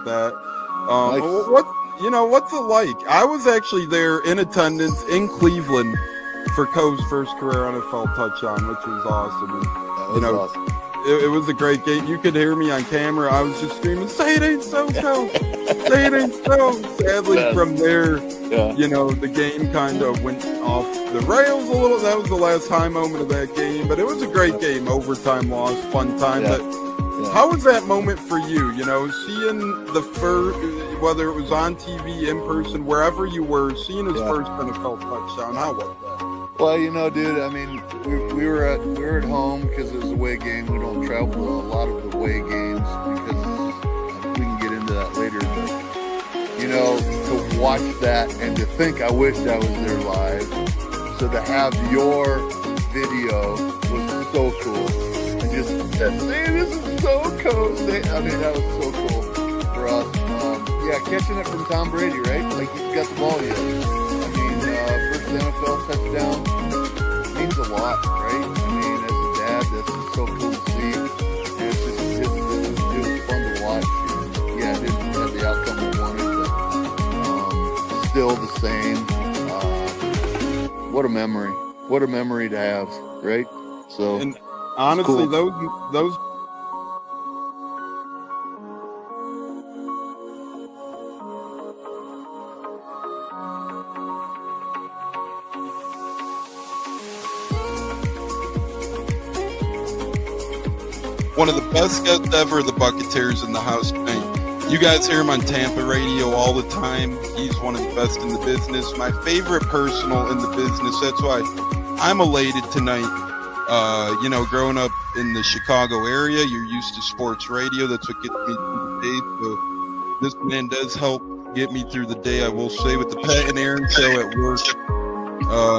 like that. Nice. What's it like? I was actually there in attendance in Cleveland for Coe's first career NFL touchdown, which was awesome. And, Awesome. It was a great game. You could hear me on camera. I was just screaming, "Say it ain't so, Coe! Say it ain't so!" Sadly, from there, the game kind of went off the rails a little. That was the last high moment of that game, but it was a great game. Overtime loss, fun time. Yeah. But how was that moment for you? Seeing the first, whether it was on TV, in person, wherever you were, seeing his first NFL touchdown. How was that? Well, dude, I mean, we were at home because it was a away game. We don't travel to a lot of the away games because we can get into that later. But, to watch that and to think I wished I was there live. So to have your video was so cool. And just say, this is so cool. I mean, that was so cool for us. Catching it from Tom Brady, right? Like, he's got the ball yet. I mean, first NFL touchdown means a lot, right? I mean, as a dad, that's just so cool to see. And it was fun to watch. And, it didn't have the outcome we wanted, but still the same. What a memory! What a memory to have, right? So, and honestly, cool. those. One of the best guests ever, the Buccaneers in the house tonight. You guys hear him on Tampa radio all the time. He's one of the best in the business. My favorite personal in the business. That's why I'm elated tonight. Growing up in the Chicago area, you're used to sports radio. That's what gets me through the day. So this man does help get me through the day, I will say, with the Pat and Aaron show at work.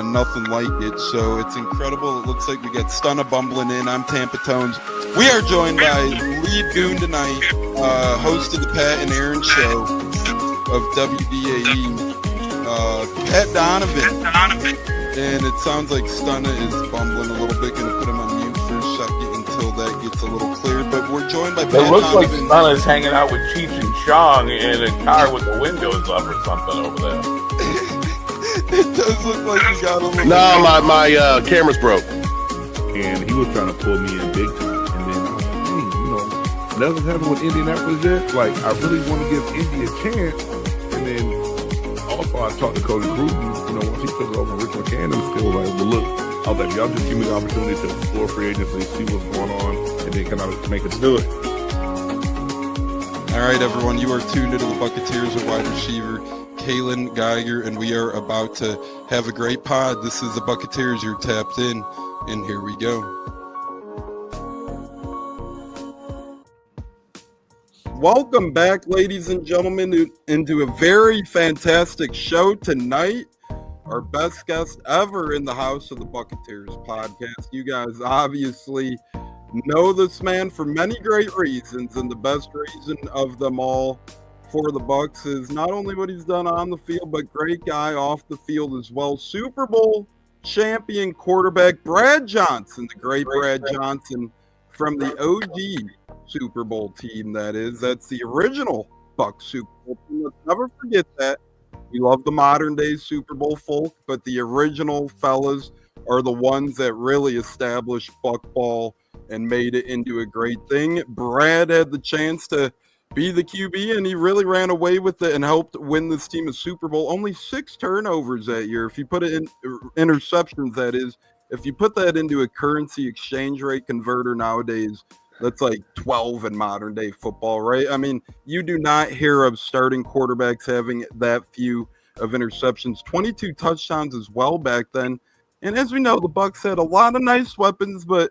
Nothing like it. So it's incredible. It looks like we got Stunna bumbling in. I'm Tampa Tones. We are joined by lead goon tonight, host of the Pat and Aaron show of WDAE, Pat Donovan. And it sounds like Stunna is bumbling a little bit. Going to put him on mute for a second until that gets a little clear. But we're joined by Pat Donovan. It looks like Stunna's hanging out with Cheech and Chong in a car with the windows up or something over there. It does look like you got a little... No, my camera's broke. And he was trying to pull me in big time. And then I was like, dang, nothing's happened with Indianapolis yet. Like, I really want to give Indy a chance. And then also I talked to Cody Bruton, once he took over Rich McCann and still like, well, look, I was like, y'all just give me the opportunity to explore free agency, see what's going on, and then kind of make us do it. All right, everyone, you are tuned into the Buccaneers at wide receiver, Kalen Geiger, and we are about to have a great pod. This is the Buccaneers. You're tapped in, and here we go. Welcome back, ladies and gentlemen, into a very fantastic show tonight. Our best guest ever in the House of the Buccaneers podcast. You guys obviously know this man for many great reasons, and the best reason of them all for the Bucs is not only what he's done on the field, but great guy off the field as well. Super Bowl champion quarterback Brad Johnson, the great Brad Johnson from the OG Super Bowl team, that is. That's the original Bucs Super Bowl team. Let's never forget that. We love the modern day Super Bowl folk, but the original fellas are the ones that really established Buc ball and made it into a great thing. Brad had the chance to be the QB, and he really ran away with it and helped win this team a Super Bowl. Only 6 turnovers that year. If you put it in interceptions, that is, if you put that into a currency exchange rate converter nowadays, that's like 12 in modern day football, right? I mean, you do not hear of starting quarterbacks having that few of interceptions. 22 touchdowns as well back then. And as we know, the Bucs had a lot of nice weapons, but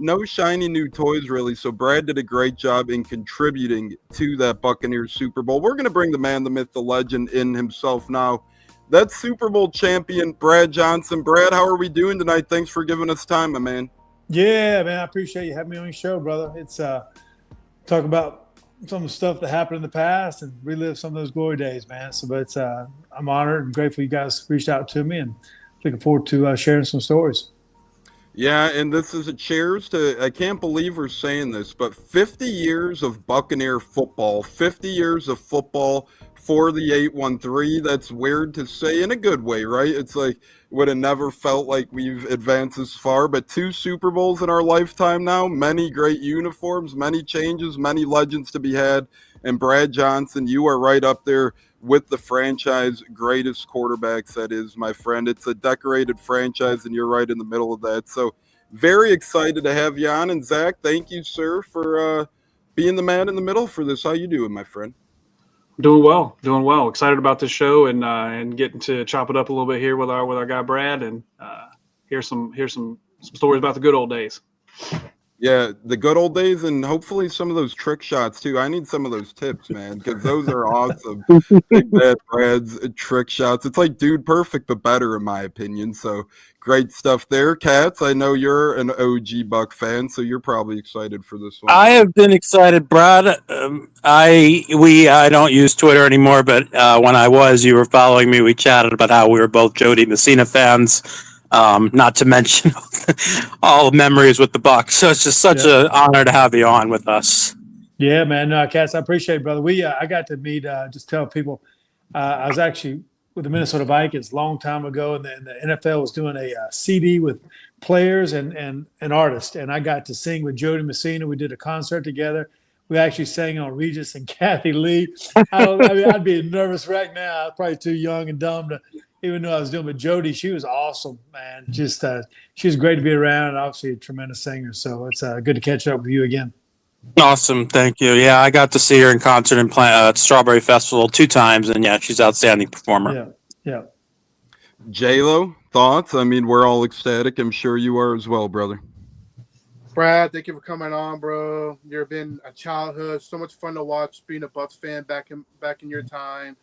no shiny new toys, really. So Brad did a great job in contributing to that Buccaneers Super Bowl. We're going to bring the man, the myth, the legend in himself now. That's Super Bowl champion Brad Johnson. Brad, how are we doing tonight? Thanks for giving us time, my man. Yeah, man, I appreciate you having me on your show, brother. It's talk about some of the stuff that happened in the past and relive some of those glory days, man. So, but I'm honored and grateful you guys reached out to me, and looking forward to sharing some stories. Yeah, and this is a cheers to, I can't believe we're saying this, but 50 years of Buccaneer football, 50 years of football for the 813. That's weird to say in a good way, right? It's like, would have never felt like we've advanced this far, but 2 Super Bowls in our lifetime now, many great uniforms, many changes, many legends to be had. And Brad Johnson, you are right up there with the franchise greatest quarterbacks, that is, my friend. It's a decorated franchise, and you're right in the middle of that. So very excited to have you on. And Zach, thank you, sir, for being the man in the middle for this. How you doing, my friend? Doing well, doing well. Excited about this show and getting to chop it up a little bit here with our guy Brad and hear some stories about the good old days. Yeah, the good old days, and hopefully some of those trick shots too. I need some of those tips, man, because those are awesome. Big Bad Brad's trick shots. It's like Dude Perfect, but better, in my opinion. So great stuff there. Katz, I know you're an OG Buck fan, so you're probably excited for this one. I have been excited, Brad. I don't use Twitter anymore, but when I was, you were following me. We chatted about how we were both Jody Messina fans. Not to mention all the memories with the Bucs. So it's just such an honor to have you on with us. Yeah, man. No, Cass, I appreciate it, brother. I got to meet, just tell people, I was actually with the Minnesota Vikings a long time ago, and the NFL was doing a CD with players and artists, and I got to sing with Jody Messina. We did a concert together. We actually sang on Regis and Kathy Lee. I'd be a nervous wreck now. I was probably too young and dumb to even know I was doing. But Jody, she was awesome, man. Just she was great to be around, and obviously a tremendous singer. So it's good to catch up with you again. Awesome, thank you. Yeah, I got to see her in concert at Strawberry Festival 2 times, and yeah, she's an outstanding performer. Yeah. J-Lo, thoughts? I mean, we're all ecstatic. I'm sure you are as well, brother. Brad, thank you for coming on, bro. You've been a childhood, so much fun to watch. Being a Bucs fan back in your time.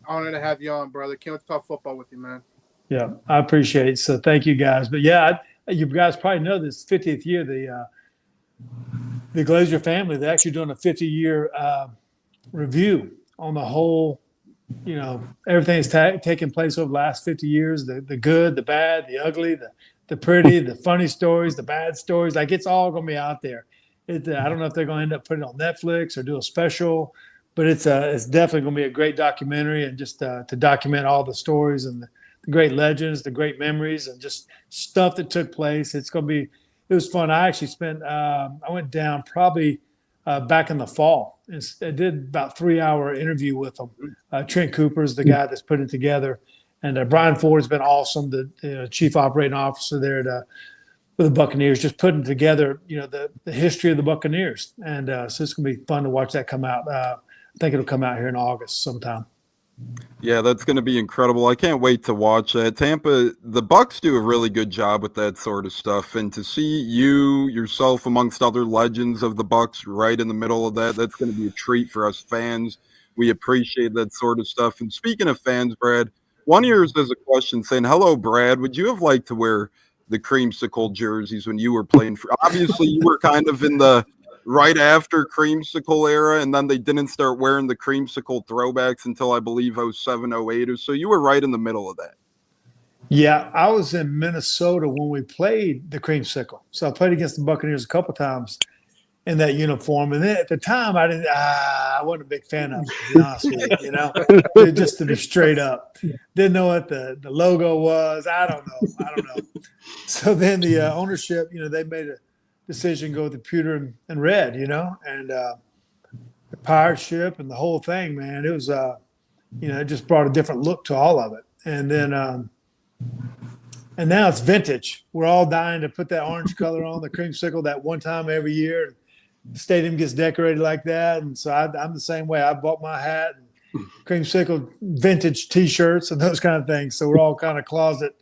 Honor to have you on, brother. Can't wait to talk football with you, man. Yeah, I appreciate it. So thank you guys. But yeah, you guys probably know this 50th year. The Glazer family, they're actually doing a 50-year review on the whole. You know, everything that's taken place over the last 50 years. The good, the bad, the ugly, the pretty, the funny stories, the bad stories. Like, it's all going to be out there. I don't know if they're going to end up putting it on Netflix or do a special, but it's definitely going to be a great documentary, and just to document all the stories and the great legends, the great memories, and just stuff that took place. It was fun. I actually I went down probably back in the fall. I did about 3-hour interview with them. Trent Cooper's the guy that's put it together. And Brian Ford's been awesome, the chief operating officer there with the Buccaneers, just putting together, the history of the Buccaneers. And so it's going to be fun to watch that come out. I think it'll come out here in August sometime. Yeah, that's going to be incredible. I can't wait to watch that. Tampa, the Bucs do a really good job with that sort of stuff, and to see you yourself amongst other legends of the Bucs right in the middle of that's going to be a treat for us fans. We appreciate that sort of stuff. And speaking of fans, Brad, one of yours has a question saying, "Hello, Brad. Would you have liked to wear the creamsicle jerseys when you were playing for?" Obviously, you were kind of in the right after creamsicle era, and then they didn't start wearing the creamsicle throwbacks until I believe 07, 08. So you were right in the middle of that. Yeah, I was in Minnesota when we played the creamsicle. So I played against the Buccaneers a couple times in that uniform. And then at the time, I wasn't a big fan of it, to be honest with you, just to be straight up. Didn't know what the logo was. I don't know. So then the ownership, they made a decision go with the pewter and red, and the pirate ship and the whole thing, man. It was, it just brought a different look to all of it. And then, and now it's vintage. We're all dying to put that orange color on the creamsicle that one time every year. The stadium gets decorated like that. And so I'm the same way. I bought my hat and creamsicle vintage T-shirts and those kind of things. So we're all kind of closet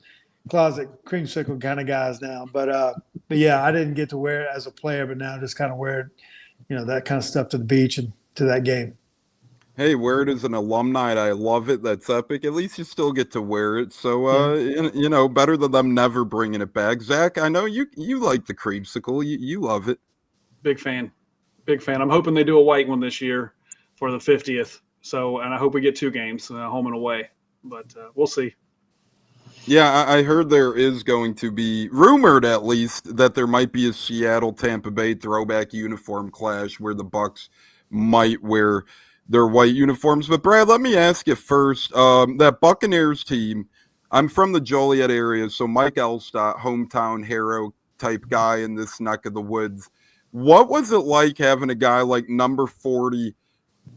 creamsicle kind of guys now. But yeah, I didn't get to wear it as a player, but now I just kind of wear it, that kind of stuff to the beach and to that game. Hey, wear it as an alumni. I love it. That's epic. At least you still get to wear it. So, better than them never bringing it back. Zach, I know you like the creamsicle. You love it. Big fan. I'm hoping they do a white one this year for the 50th. So, and I hope we get 2 games, home and away. But we'll see. Yeah, I heard there is going to be, rumored at least, that there might be a Seattle Tampa Bay throwback uniform clash where the Bucs might wear their white uniforms. But Brad, let me ask you first, that Buccaneers team, I'm from the Joliet area, so Mike Elstott, hometown hero type guy in this neck of the woods. What was it like having a guy like number 40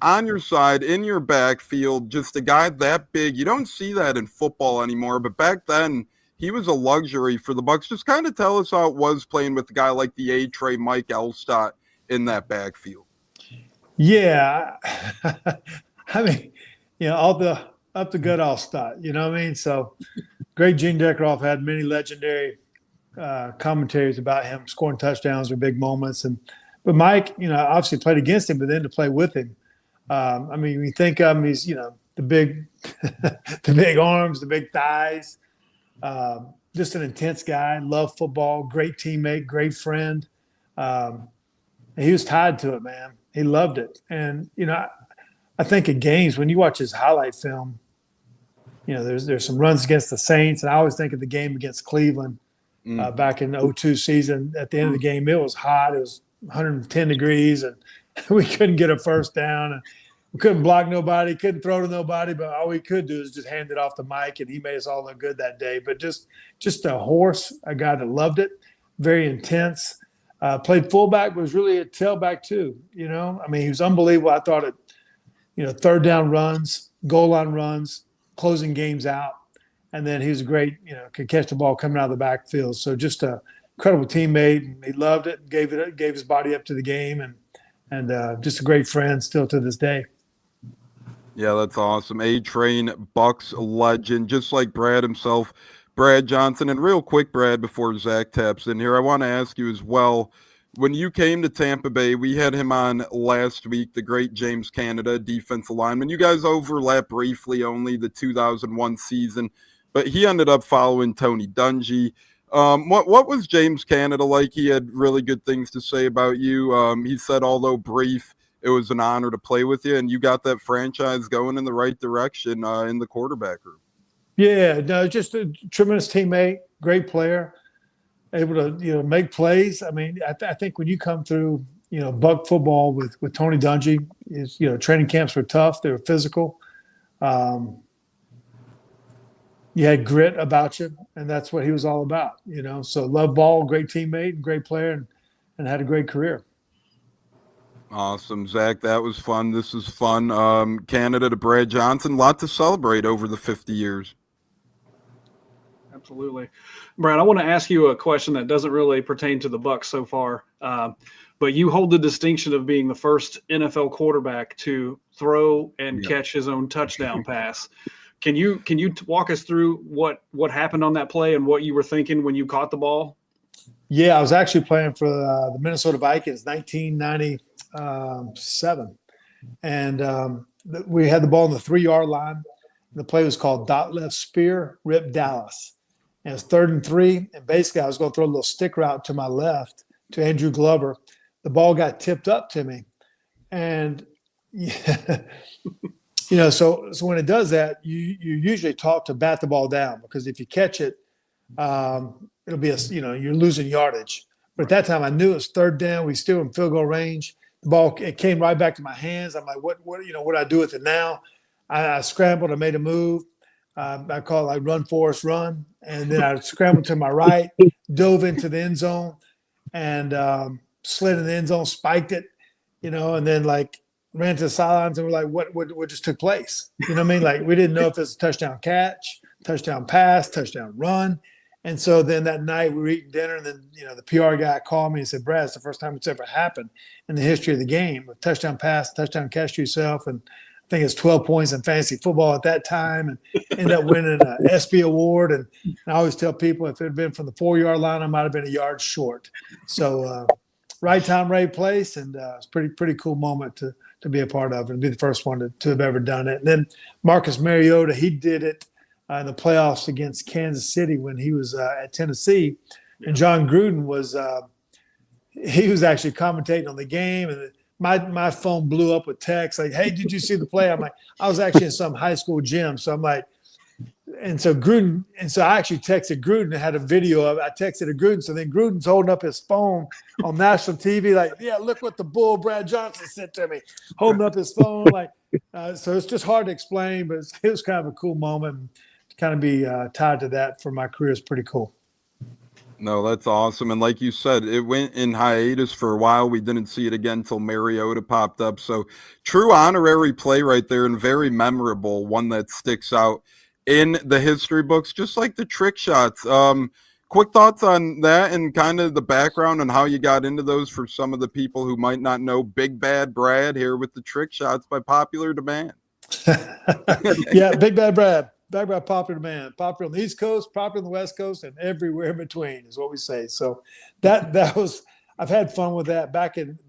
on your side, in your backfield, just a guy that big? You don't see that in football anymore, but back then he was a luxury for the Bucs. Just kind of tell us how it was playing with a guy like the A-Tray Mike Elstott in that backfield. Yeah, I mean, all the up the gut Elstott, you know what I mean? So great. Gene Deckerhoff had many legendary commentaries about him scoring touchdowns or big moments, but Mike, obviously played against him, but then to play with him. I mean, when you think of him, he's, the big, the big arms, the big thighs, just an intense guy, loved football, great teammate, great friend. He was tied to it, man. He loved it. And, I think of games, when you watch his highlight film, there's some runs against the Saints. And I always think of the game against Cleveland back in the 2002 season. At the end of the game, it was hot. It was 110 degrees, and we couldn't get a first down. And we couldn't block nobody, couldn't throw to nobody, but all we could do is just hand it off to Mike, and he made us all look good that day. But just a horse, a guy that loved it, very intense. Played fullback, but was really a tailback too. I mean, he was unbelievable. I thought it, third down runs, goal line runs, closing games out. And then he was a great, could catch the ball coming out of the backfield. So just a incredible teammate. He loved it, gave his body up to the game, and just a great friend still to this day. Yeah, that's awesome. A-Train Bucs legend, just like Brad himself, Brad Johnson. And real quick, Brad, before Zach taps in here, I want to ask you as well, when you came to Tampa Bay, we had him on last week, the great James Cannida, defensive lineman. You guys overlapped briefly only the 2001 season, but he ended up following Tony Dungy. What was James Cannida like? He had really good things to say about you. He said, although brief, it was an honor to play with you, and you got that franchise going in the right direction in the quarterback room. Yeah, no, just a tremendous teammate, great player, able to make plays. I mean, I think when you come through Buck football with Tony Dungy, training camps were tough, they were physical. You had grit about you, and that's what he was all about. So love ball, great teammate, great player, and had a great career. Awesome, Zach. That was fun. This is fun. Cannida to Brad Johnson. A lot to celebrate over the 50 years. Absolutely. Brad, I want to ask you a question that doesn't really pertain to the Bucs so far, but you hold the distinction of being the first NFL quarterback to throw and catch his own touchdown pass. Can you walk us through what happened on that play and what you were thinking when you caught the ball? Yeah, I was actually playing for the Minnesota Vikings, 1997, and we had the ball on the 3-yard line. The play was called dot left spear, rip Dallas. And it's 3rd and 3, and basically I was going to throw a little stick route to my left to Andrew Glover. The ball got tipped up to me, and so when it does that, you usually taught to bat the ball down, because if you catch it, it'll be you're losing yardage. But at that time, I knew it was 3rd down. We still in field goal range. The ball, it came right back to my hands. I'm like, what do I do with it now? I scrambled. I made a move. I call it like run, Forrest, run. And then I scrambled to my right, dove into the end zone, and slid in the end zone, spiked it, and then ran to the sidelines, and we're like, what just took place? You know what I mean? Like, we didn't know if it was a touchdown catch, touchdown pass, touchdown run. And so then that night we were eating dinner, and then, the PR guy called me and said, Brad, it's the first time it's ever happened in the history of the game. A touchdown pass, touchdown catch to yourself. And I think it's 12 points in fantasy football at that time, and ended up winning an ESPY award. And I always tell people, if it had been from the 4-yard line, I might have been a yard short. So right time, right place. And it's pretty cool moment to be a part of and be the first one to have ever done it. And then Marcus Mariota, he did it in the playoffs against Kansas City when he was at Tennessee. And John Gruden was he was actually commentating on the game, and my phone blew up with texts like, hey, did you see the play? I'm like, I was actually in some high school gym. So I'm like, And so I actually texted Gruden and had a video of it. I texted Gruden. So then Gruden's holding up his phone on national TV, like, yeah, look what the bull Brad Johnson sent to me, holding up his phone. Like, so it's just hard to explain, but it was kind of a cool moment. To kind of be tied to that for my career is pretty cool. No, that's awesome. And like you said, it went in hiatus for a while. We didn't see it again until Mariota popped up. So true honorary play right there, and very memorable, one that sticks out in the history books, just like the trick shots. Quick thoughts on that and kind of the background and how you got into those for some of the people who might not know. Big Bad Brad here with the trick shots by popular demand. Yeah, Big Bad Brad. Back by popular demand, popular on the East Coast, popular on the West Coast, and everywhere in between is what we say. So that was, I've had fun with that back in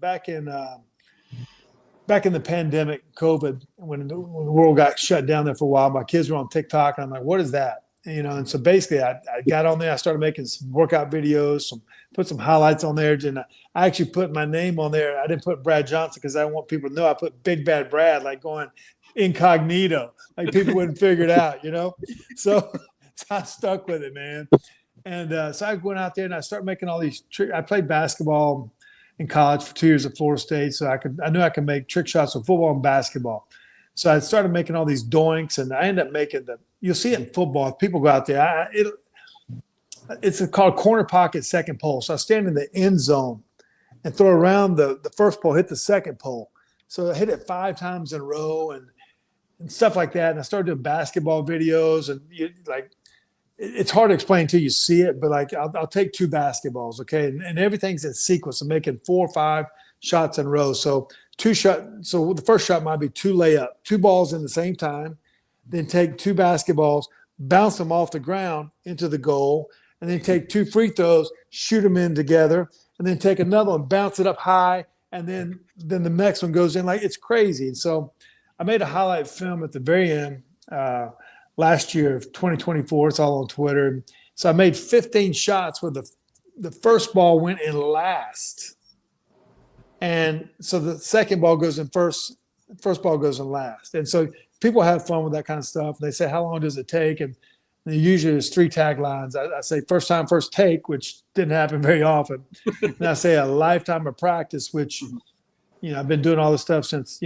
the pandemic, COVID, when the world got shut down there for a while. My kids were on TikTok, and I'm like, what is that? And so basically I got on there. I started making some workout videos, put some highlights on there. And I actually put my name on there. I didn't put Brad Johnson because I don't want people to know. I put Big Bad Brad, like going incognito, like people wouldn't figure it out, So I stuck with it, man. And so I went out there and I started making all these tricks. I played basketball in college for 2 years at Florida State, so I knew I could make trick shots with football and basketball. So I started making all these doinks, and I ended up making you'll see it in football. If people go out there, it's called corner pocket second pole. So I stand in the end zone and throw around the first pole, hit the second pole. So I hit it 5 times in a row and stuff like that. And I started doing basketball videos, and it's hard to explain until you see it, but like I'll take 2 basketballs, okay, and everything's in sequence. I'm making 4 or 5 shots in a row. So 2 shots. So the first shot might be 2 layup, 2 balls in the same time, then take 2 basketballs, bounce them off the ground into the goal, and then take 2 free throws, shoot them in together, and then take another one, bounce it up high, and then the next one goes in. Like, it's crazy. And so I made a highlight film at the very end last year of 2024. It's all on Twitter. So I made 15 shots where the first ball went in last. And so the second ball goes in first ball goes in last. And so people have fun with that kind of stuff. They say, how long does it take? And usually there's 3 taglines. I say first time, first take, which didn't happen very often. And I say a lifetime of practice, which, I've been doing all this stuff since,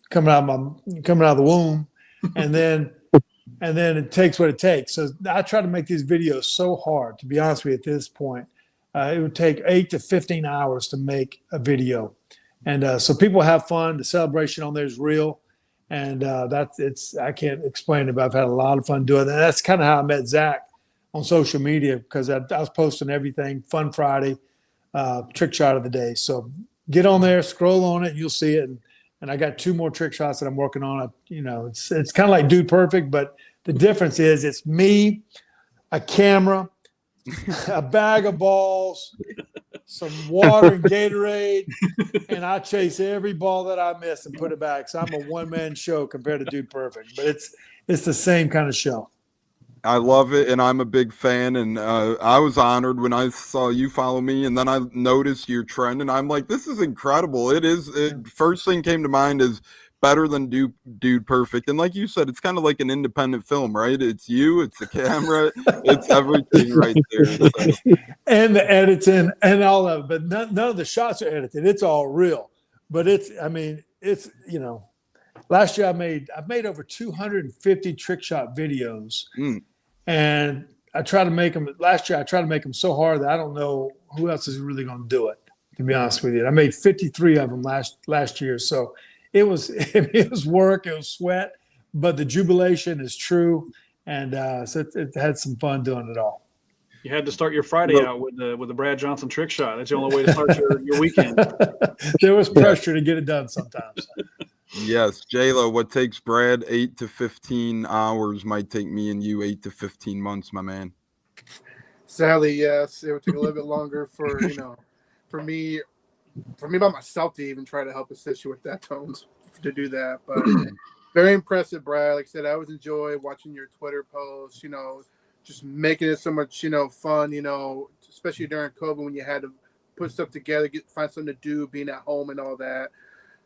coming out of the womb. And then it takes what it takes. So I try to make these videos so hard, to be honest with you, at this point. It would take 8 to 15 hours to make a video. And so people have fun. The celebration on there is real. And I can't explain it, but I've had a lot of fun doing that. And that's kind of how I met Zach on social media, because I was posting everything, Fun Friday, trick shot of the day. So get on there, scroll on it, you'll see it. And I got 2 more trick shots that I'm working on. It's kind of like Dude Perfect, but the difference is it's me, a camera, a bag of balls, some water and Gatorade, and I chase every ball that I miss and put it back. So I'm a one-man show compared to Dude Perfect, but it's the same kind of show. I love it, and I'm a big fan, and I was honored when I saw you follow me, and then I noticed your trend, and I'm like, this is incredible. First thing came to mind is better than Dude Perfect. And like you said, it's kind of like an independent film, right? It's you, it's the camera, it's everything right there. So. And the editing and all of it, but none of the shots are edited. It's all real. But last year I've made over 250 trick shot videos. And I try to make them. Last year I tried to make them so hard that I don't know who else is really going to do it, to be honest with you. I made 53 of them last year. So it was work, it was sweat, but the jubilation is true. And so it had some fun doing it all. You had to start your Friday out with the Brad Johnson trick shot. That's the only way to start your weekend. There was pressure to get it done sometimes. Yes, J-Lo, what takes Brad 8 to 15 hours might take me and you 8 to 15 months, my man. Sadly, yes. It would take a little bit longer for me by myself to even try to help assist you with that, Tones, to do that. But very impressive, Brad. Like I said, I always enjoy watching your Twitter posts, just making it so much, fun, especially during COVID when you had to put stuff together, find something to do, being at home and all that.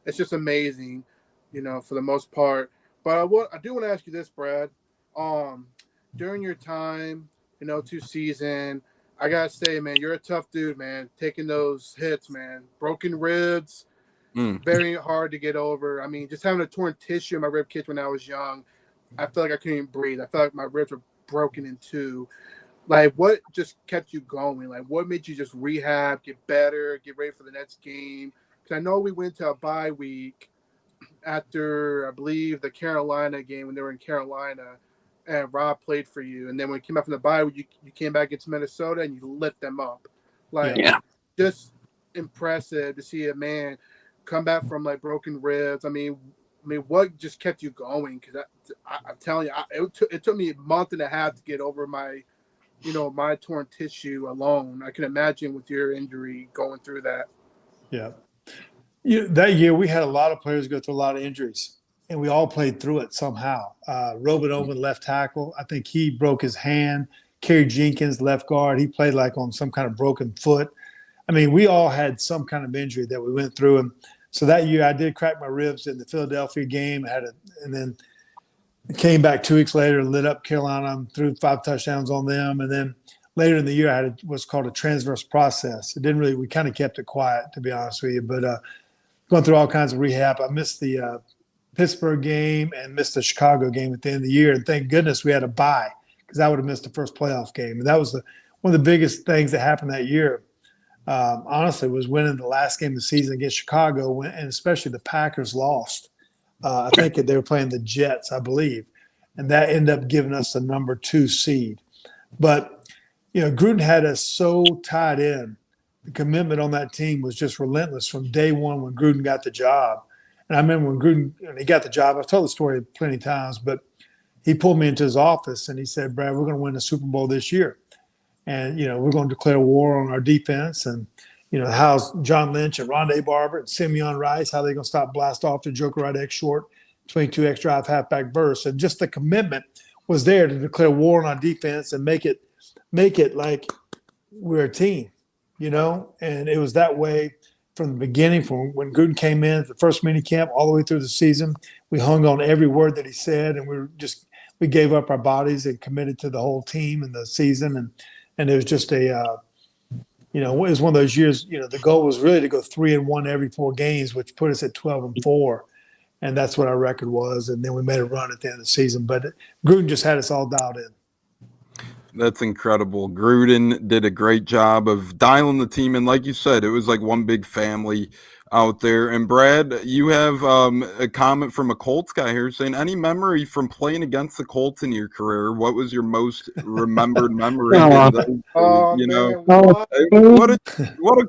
It's just amazing, for the most part. But I do want to ask you this, Brad. during your time, 2 season, I gotta say, man, you're a tough dude, man. Taking those hits, man. Broken ribs, very hard to get over. I mean, just having a torn tissue in my rib cage when I was young, I felt like I couldn't even breathe. I felt like my ribs were broken in two. Like, what just kept you going? Like, what made you just rehab, get better, get ready for the next game? Because I know we went to a bye week after, I believe, the Carolina game when they were in Carolina, and Rob played for you. And then when you came back from the bye, you came back into Minnesota and you lit them up. Like, just impressive to see a man come back from like broken ribs. I mean, what just kept you going? Because I'm telling you, it took me a month and a half to get over my torn tissue alone. I can imagine with your injury going through that. Yeah. That year we had a lot of players go through a lot of injuries, and we all played through it somehow. Robin Owen, left tackle, I think he broke his hand. Kerry Jenkins, left guard, he played like on some kind of broken foot. I mean, we all had some kind of injury that we went through. And so that year I did crack my ribs in the Philadelphia game, and then came back 2 weeks later and lit up Carolina and threw 5 touchdowns on them. And then later in the year, I had what's called a transverse process. We kind of kept it quiet, to be honest with you. But going through all kinds of rehab. I missed the Pittsburgh game and missed the Chicago game at the end of the year. And thank goodness we had a bye, because I would have missed the first playoff game. And that was one of the biggest things that happened that year, honestly, was winning the last game of the season against Chicago, and especially the Packers lost. I think they were playing the Jets, I believe. And that ended up giving us the number 2 seed. But, Gruden had us so tied in. The commitment on that team was just relentless from day one when Gruden got the job. And I remember when he got the job, I've told the story plenty of times, but he pulled me into his office and he said, Brad, we're going to win the Super Bowl this year. And, we're going to declare war on our defense. And, how's John Lynch and Rondé Barber and Simeon Rice, how they're going to stop blast off to Joker right X short between 2 X drive halfback bursts. And just the commitment was there to declare war on our defense and make it like we're a team, and it was that way from the beginning, from when Gruden came in, the first mini camp, all the way through the season. We hung on every word that he said, and we gave up our bodies and committed to the whole team and the season. And it was just it was one of those years, the goal was really to go 3-1 every 4 games, which put us at 12-4. And that's what our record was. And then we made a run at the end of the season. But Gruden just had us all dialed in. That's incredible. Gruden did a great job of dialing the team in. Like you said, it was like one big family out there. And Brad, you have a comment from a Colts guy here saying, any memory from playing against the Colts in your career? What was your most remembered memory? What a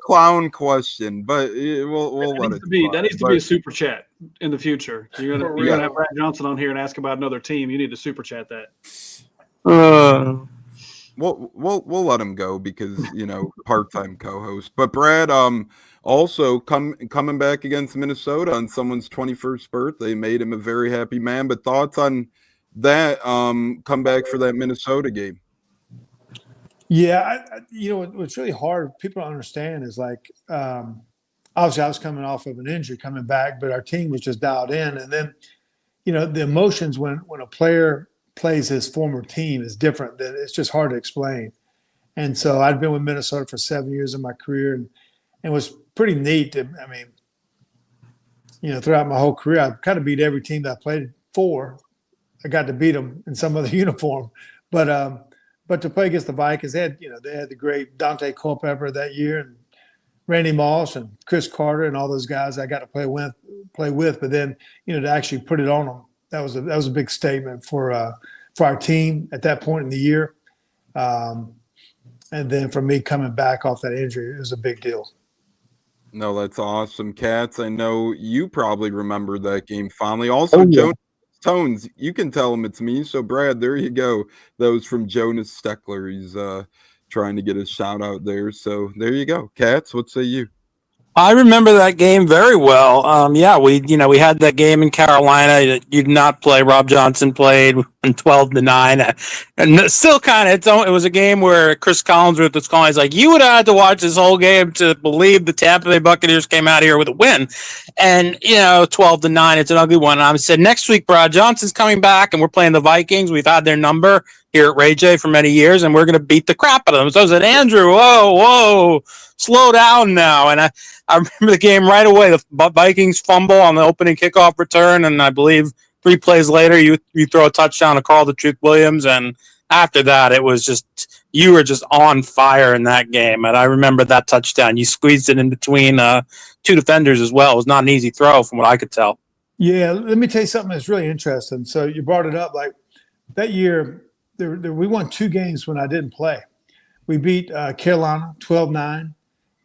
clown question, but we'll let it be. That needs to be a super chat in the future. You're gonna have Brad Johnson on here and ask about another team. You need to super chat that. We'll let him go because part-time co-host. But Brad, also coming back against Minnesota on someone's 21st birthday made him a very happy man. But thoughts on that comeback for that Minnesota game? Yeah, what's really hard people don't understand is like obviously I was coming off of an injury coming back, but our team was just dialed in, and then the emotions when a player plays his former team is different. That it's just hard to explain. And so I'd been with Minnesota for 7 years of my career, and it was pretty neat. Throughout my whole career, I kind of beat every team that I played for. I got to beat them in some other uniform, but to play against the Vikings, they had the great Dante Culpepper that year, and Randy Moss and Chris Carter and all those guys I got to play with. But then to actually put it on them, that was a big statement for our team at that point in the year. And then for me coming back off that injury, it was a big deal. No, that's awesome. Katz, I know you probably remember that game fondly. Also, Jonas Tones, you can tell him it's me. So, Brad, there you go. That was from Jonas Steckler. He's trying to get a shout out there. So, there you go. Katz, what say you? I remember that game very well. We had that game in Carolina. You did not play. Rob Johnson played 12-9, and still kind of it was a game where Chris Collinsworth was calling. He's like, you would have had to watch this whole game to believe the Tampa Bay Buccaneers came out here with a win. And 12-9, it's an ugly one. And I said, next week, Rob Johnson's coming back, and we're playing the Vikings. We've had their number. here at Ray J for many years, and we're going to beat the crap out of them. So I said, Andrew, whoa, slow down now. And I remember the game right away. The Vikings fumble on the opening kickoff return, and I believe 3 plays later, you throw a touchdown to Carl the Truth Williams, and after that, it was just you were just on fire in that game. And I remember that touchdown. You squeezed it in between 2 defenders as well. It was not an easy throw from what I could tell. Yeah, let me tell you something that's really interesting. So you brought it up. Like that year, we won 2 games when I didn't play. We beat Carolina 12-9,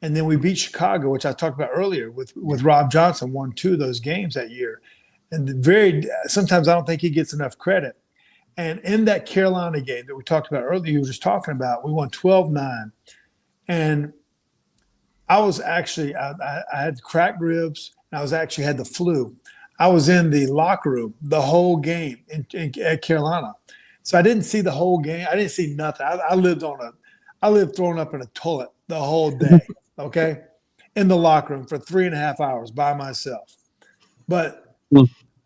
and then we beat Chicago, which I talked about earlier with Rob Johnson, won 2 of those games that year. And sometimes I don't think he gets enough credit. And in that Carolina game that we talked about earlier, you were just talking about, we won 12-9. And I was actually, I had cracked ribs, and I was actually had the flu. I was in the locker room the whole game at Carolina. So I didn't see the whole game. I didn't see nothing. I lived thrown up in a toilet the whole day, okay, in the locker room for 3.5 hours by myself. But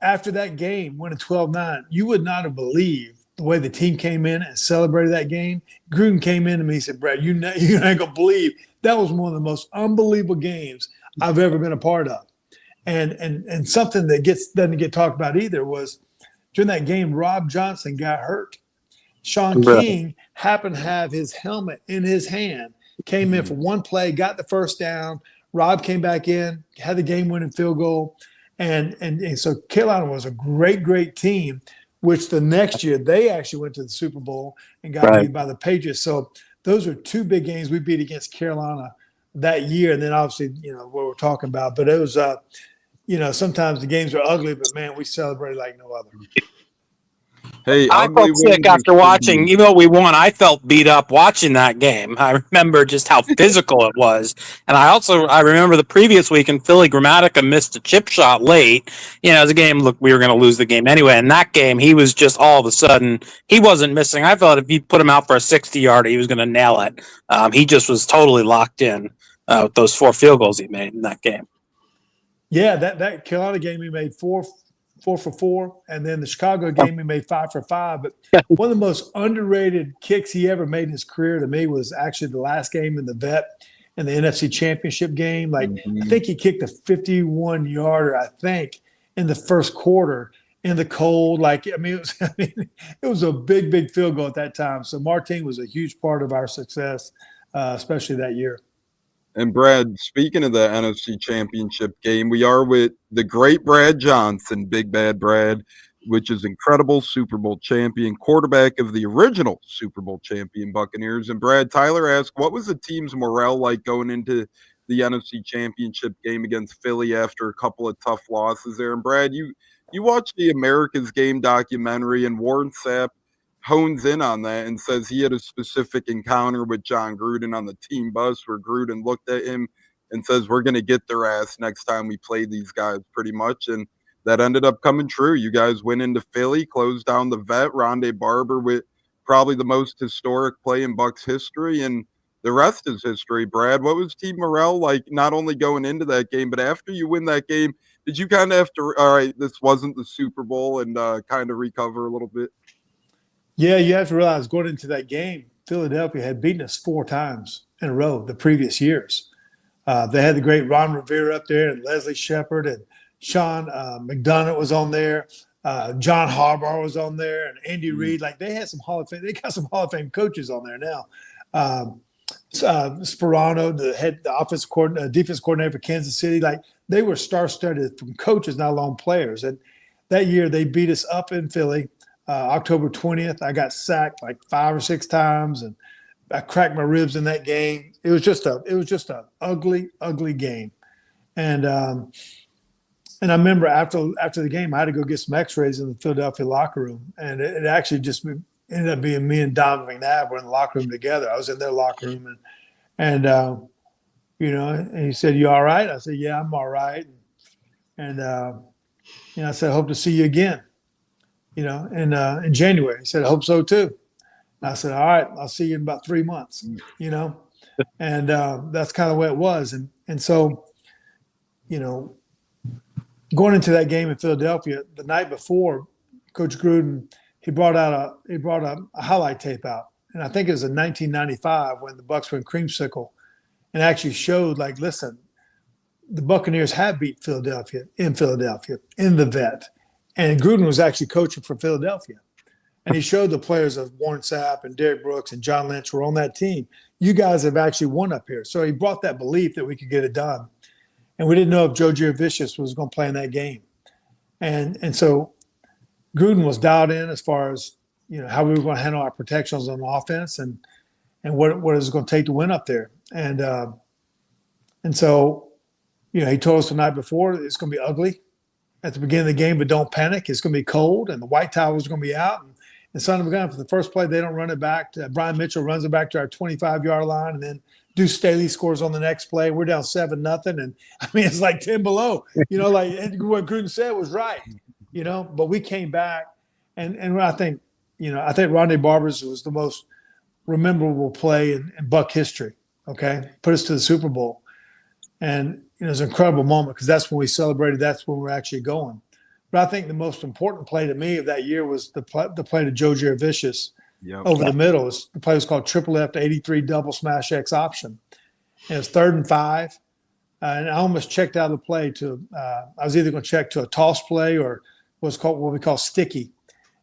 after that game, winning 12-9, you would not have believed the way the team came in and celebrated that game. Gruden came in to me and said, Brad, you're not going to believe that was one of the most unbelievable games I've ever been a part of. And something that doesn't get talked about either was during that game, Rob Johnson got hurt. Sean King happened to have his helmet in his hand, came in for one play, got the first down. Rob came back in, had the game-winning field goal. And so Carolina was a great team, which the next year they actually went to the Super Bowl and got beat by the Patriots. So those are 2 big games we beat against Carolina that year. And then obviously, what we're talking about. But it was, sometimes the games are ugly, but man, we celebrated like no other. Hey, I felt sick after watching. Even though we won, I felt beat up watching that game. I remember just how physical it was. And I remember the previous week in Philly, Grammatica missed a chip shot late. It was a game, look, we were going to lose the game anyway. In that game, he was just all of a sudden, he wasn't missing. I felt if you put him out for a 60-yarder, he was going to nail it. He just was totally locked in with those 4 field goals he made in that game. Yeah, that Carolina game, he made 4 for 4, and then the Chicago game he made 5 for 5. But one of the most underrated kicks he ever made in his career to me was actually the last game in the Vet in the NFC Championship game. Like I think he kicked a 51-yarder, I think, in the first quarter in the cold. It was a big field goal at that time. So Martin was a huge part of our success, especially that year. And Brad, speaking of the NFC Championship game, we are with the great Brad Johnson, Big Bad Brad, which is incredible Super Bowl champion, quarterback of the original Super Bowl champion Buccaneers. And Brad, Tyler asked, what was the team's morale like going into the NFC Championship game against Philly after a couple of tough losses there? And Brad, you watched the America's Game documentary, and Warren Sapp hones in on that and says he had a specific encounter with John Gruden on the team bus where Gruden looked at him and says, we're going to get their ass next time we play these guys, pretty much. And that ended up coming true. You guys went into Philly, closed down the Vet, Rondé Barber with probably the most historic play in Bucs history, and the rest is history. Brad, what was team morale like, not only going into that game, but after you win that game? Did you kind of have to, all right, this wasn't the Super Bowl, and kind of recover a little bit? Yeah, you have to realize going into that game, Philadelphia had beaten us 4 times in a row the previous years. They had the great Ron Rivera up there, and Leslie Shepard, and Sean McDonough was on there. John Harbaugh was on there, and Andy Reid. Like they had some Hall of Fame. They got some Hall of Fame coaches on there now. Sperano, the defense coordinator for Kansas City. Like they were star-studded from coaches, not alone players. And that year they beat us up in Philly. October 20th, I got sacked like 5 or 6 times, and I cracked my ribs in that game. It was just a ugly game. And I remember after the game, I had to go get some X-rays in the Philadelphia locker room, and it actually just ended up being me and Donovan McNabb were in the locker room together. I was in their locker room, and he said, "You all right?" I said, "Yeah, I'm all right." And I said, "I hope to see you again." In January. He said, I hope so too. And I said, all right, I'll see you in about 3 months, and that's kind of the way it was. And so, going into that game in Philadelphia, the night before, Coach Gruden, he brought a highlight tape out, and I think it was in 1995 when the Bucs were in Creamsicle, and actually showed like, listen, the Buccaneers have beat Philadelphia in the Vet, and Gruden was actually coaching for Philadelphia, and he showed the players of Warren Sapp and Derrick Brooks and John Lynch were on that team. You guys have actually won up here, so he brought that belief that we could get it done, and we didn't know if Joe Giravicius was going to play in that game, and so Gruden was dialed in as far as how we were going to handle our protections on offense and what it was going to take to win up there, and so he told us the night before it's going to be ugly at the beginning of the game, but don't panic. It's going to be cold, and the white towel is going to be out. And son of a gun, for the first play, they don't run it back. Brian Mitchell runs it back to our 25-yard line, and then Deuce Staley scores on the next play. We're down 7-0, and I mean it's like 10 below. Like what Gruden said was right. But we came back, and I think Rondé Barber's was the most memorable play in Buck history. Okay, put us to the Super Bowl, and it was an incredible moment because that's when we celebrated. That's when we're actually going. But I think the most important play to me of that year was the play to Joe Giravicius over the middle. The play was called Triple F to 83 double smash X option. And it was 3rd and 5. And I almost checked out of the play I was either going to check to a toss play or what we call sticky.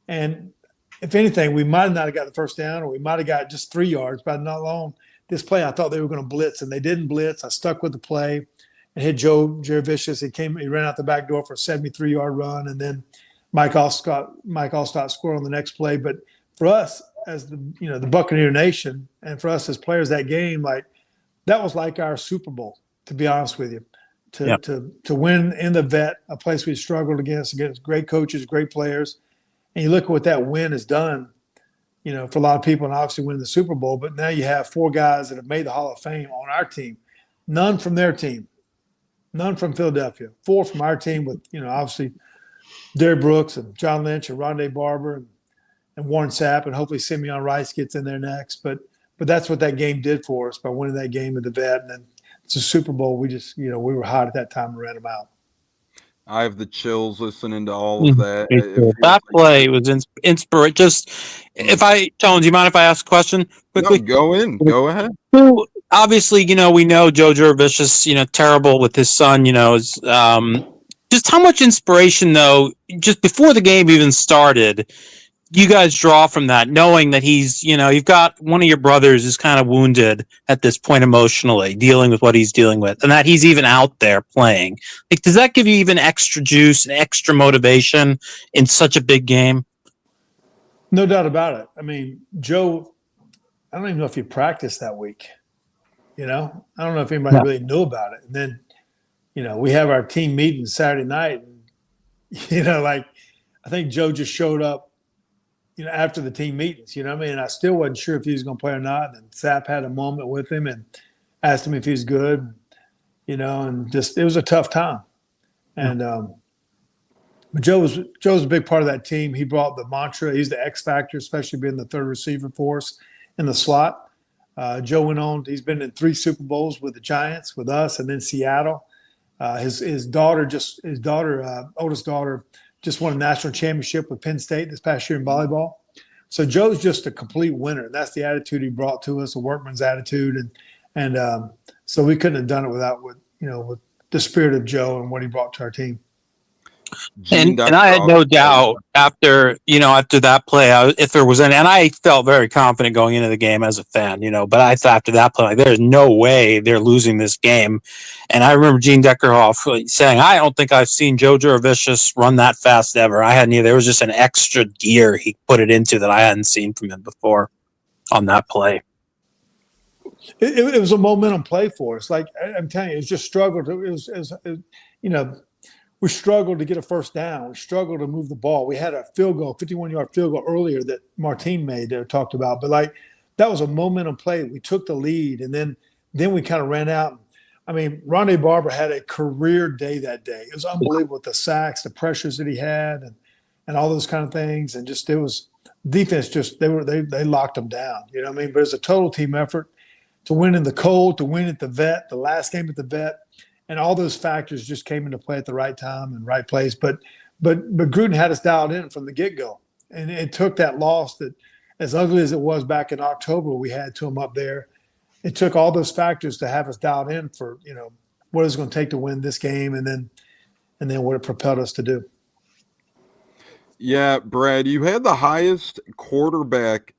And if anything, we might not have got the first down, or we might have got just 3 yards, but not long. This play, I thought they were going to blitz, and they didn't blitz. I stuck with the play and hit Joe Giravicius. He ran out the back door for a 73-yard run, and then Mike Allstott scored on the next play. But for us as the Buccaneer Nation, and for us as players, that game, that was like our Super Bowl, to be honest with you. To win in the Vet, a place we struggled against great coaches, great players, and you look at what that win has done, for a lot of people, and obviously winning the Super Bowl. But now you have 4 guys that have made the Hall of Fame on our team, none from their team. None from Philadelphia. 4 from our team with, obviously Derrick Brooks and John Lynch and Rondé Barber and Warren Sapp, and hopefully Simeon Rice gets in there next. But that's what that game did for us by winning that game at the Vet. And then it's a Super Bowl. We just, we were hot at that time and ran them out. I have the chills listening to all of that. That play was inspiring. Tones, you mind if I ask a question quickly? No, go ahead. So, obviously, we know Joe Giravicius, terrible with his son, just how much inspiration, though, just before the game even started, you guys draw from that, knowing that he's, you've got one of your brothers is kind of wounded at this point emotionally, dealing with what he's dealing with, and that he's even out there playing. Does that give you even extra juice and extra motivation in such a big game? No doubt about it. I mean, Joe, I don't even know if he practiced that week. I don't know if anybody really knew about it. And then, we have our team meeting Saturday night. And, I think Joe just showed up, after the team meetings, and I still wasn't sure if he was going to play or not. And Sapp had a moment with him and asked him if he was good, and just, it was a tough time. And, but Joe was a big part of that team. He brought the mantra. He's the X factor, especially being the third receiver for us in the slot. Joe went on. He's been in 3 Super Bowls with the Giants, with us, and then Seattle. His oldest daughter, just won a national championship with Penn State this past year in volleyball. So Joe's just a complete winner. And that's the attitude he brought to us, a workman's attitude, and so we couldn't have done it without with the spirit of Joe and what he brought to our team. And I had no doubt after that play, if there was any, and I felt very confident going into the game as a fan, but I thought after that play, there's no way they're losing this game. And I remember Gene Deckerhoff saying, I don't think I've seen Joe Giravicius run that fast ever. I hadn't either. There was just an extra gear he put it into that I hadn't seen from him before on that play. It was a momentum play for us. Like I'm telling you, it's just struggled. We struggled to get a first down. We struggled to move the ball. We had a 51-yard field goal earlier that Martine made that I talked about. But that was a momentum play. We took the lead, and then we kind of ran out. I mean, Rondé Barber had a career day that day. It was unbelievable with the sacks, the pressures that he had, and all those kind of things. And just it was defense. Just they locked them down. You know what I mean? But it's a total team effort to win in the cold, to win at the Vet, the last game at the Vet. And all those factors just came into play at the right time and right place. But Gruden had us dialed in from the get-go. And it took that loss that, as ugly as it was back in October, we had to them up there. It took all those factors to have us dialed in for, what it's going to take to win this game, and then what it propelled us to do. Yeah, Brad, you had the highest quarterback,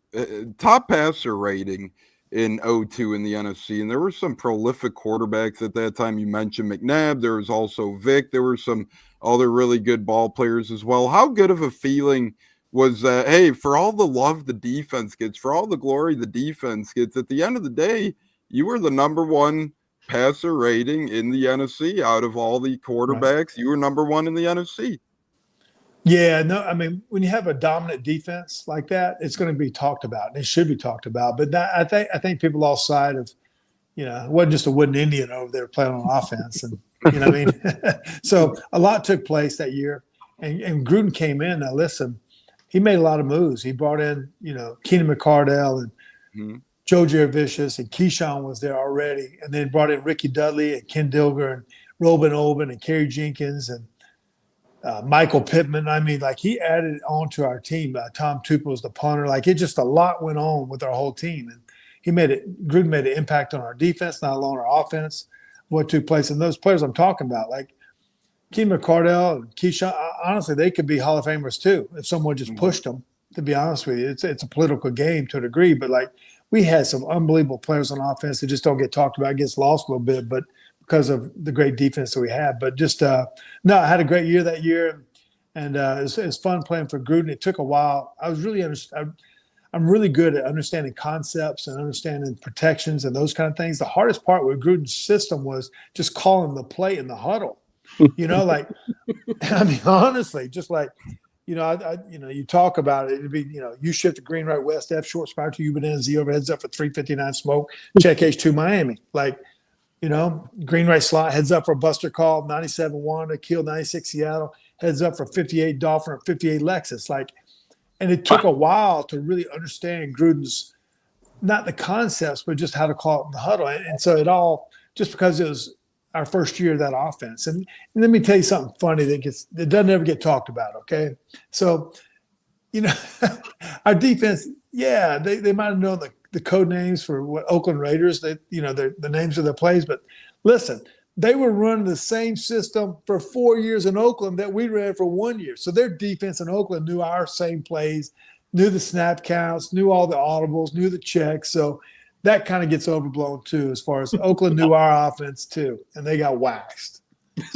top passer rating in 02 in the NFC, and there were some prolific quarterbacks at that time. You mentioned McNabb. There was also Vic. There were some other really good ball players as well. How good of a feeling was that? Hey, for all the love the defense gets, for all the glory the defense gets, at the end of the day, you were the number one passer rating in the NFC out of all the quarterbacks. Right. You were number one in the NFC. Yeah, no, I mean, when you have a dominant defense like that, it's going to be talked about, and it should be talked about. But I think people lost sight of, it wasn't just a wooden Indian over there playing on offense, and you know what I mean. So a lot took place that year, and Gruden came in. Now listen, he made a lot of moves. He brought in, Keenan McCardell and Joe Jurevicius, and Keyshawn was there already, and then brought in Ricky Dudley and Ken Dilger and Robin Oben and Kerry Jenkins and Michael Pittman. I mean, like, he added on to our team. Tom Tupa was the punter. Like, it just a lot went on with our whole team, and Gruden made an impact on our defense, not alone our offense. What took place, and those players I'm talking about, like Keenan McCardell and Keyshawn, honestly, they could be Hall of Famers too if someone just pushed them. To be honest with you, it's a political game to a degree, but like, we had some unbelievable players on offense that just don't get talked about, gets lost a little bit, but because of the great defense that we had. But just I had a great year that year, and it's fun playing for Gruden. It took a while. I'm really good at understanding concepts and understanding protections and those kind of things. The hardest part with Gruden's system was just calling the play in the huddle. Like, I mean, honestly, just like, you talk about it. It'd be, you shift to green, right, west, F, short, spiral to Uben, Z, overheads up for 359 smoke, check H2 Miami. Like, green, right, slot, heads up for a buster call, 97 Wanda, kill 96 Seattle, heads up for 58 Dolphin or 58 Lexus. Like, and it took a while to really understand Gruden's, not the concepts, but just how to call it in the huddle. And so it all, just because it was our first year of that offense. And let me tell you something funny that doesn't ever get talked about, okay? So, our defense, yeah, they might have known the code names for what Oakland Raiders, the names of their plays, but listen, they were running the same system for 4 years in Oakland that we ran for 1 year. So their defense in Oakland knew our same plays, knew the snap counts, knew all the audibles, knew the checks. So that kind of gets overblown too, as far as Oakland knew our offense too, and they got waxed.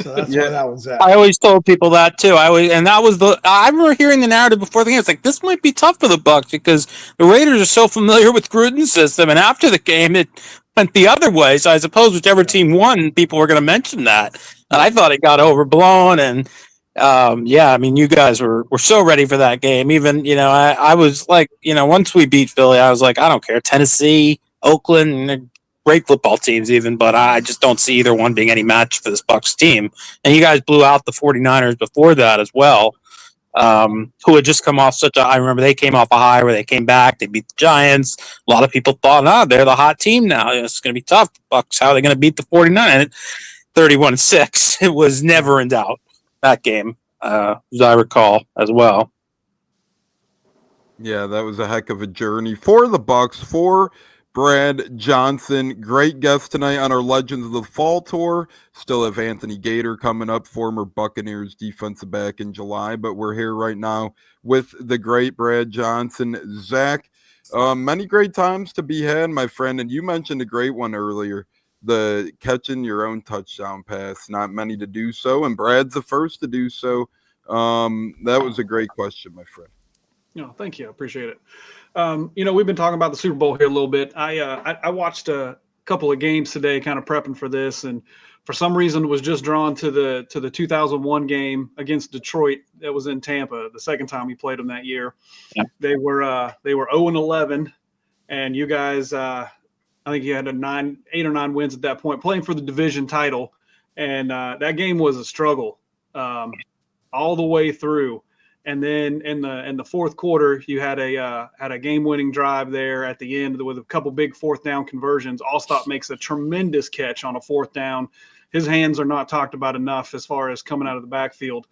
So that's where that was at. I always told people that too. I remember hearing the narrative before the game. It's like, this might be tough for the Bucs because the Raiders are so familiar with Gruden's system, and after the game, it went the other way. So I suppose whichever team won, people were going to mention that. And I thought it got overblown. And I mean, you guys were so ready for that game. Even I was like, once we beat Philly, I was like, I don't care. Tennessee, Oakland, great football teams even, but I just don't see either one being any match for this Bucs team. And you guys blew out the 49ers before that as well, who had just come off I remember they came off a high where they came back, they beat the Giants. A lot of people thought, they're the hot team now. It's going to be tough. Bucs, how are they going to beat the 49ers? 31-6. It was never in doubt, that game, as I recall as well. Yeah, that was a heck of a journey for the Bucs, for Brad Johnson. Great guest tonight on our Legends of the Fall tour. Still have Anthony Gaitor coming up, former Buccaneers defensive back in July, but we're here right now with the great Brad Johnson. Zach, many great times to be had, my friend, and you mentioned a great one earlier, the catching your own touchdown pass. Not many to do so, and Brad's the first to do so. That was a great question, my friend. No, thank you. I appreciate it. We've been talking about the Super Bowl here a little bit. I watched a couple of games today, kind of prepping for this, and for some reason was just drawn to the 2001 game against Detroit that was in Tampa, the second time we played them that year. Yeah. They were 0-11, and you guys, I think you had 8 or 9 wins at that point, playing for the division title, and that game was a struggle all the way through. And then in the fourth quarter, you had a game-winning drive there at the end with a couple big fourth down conversions. Allstott makes a tremendous catch on a fourth down. His hands are not talked about enough as far as coming out of the backfield.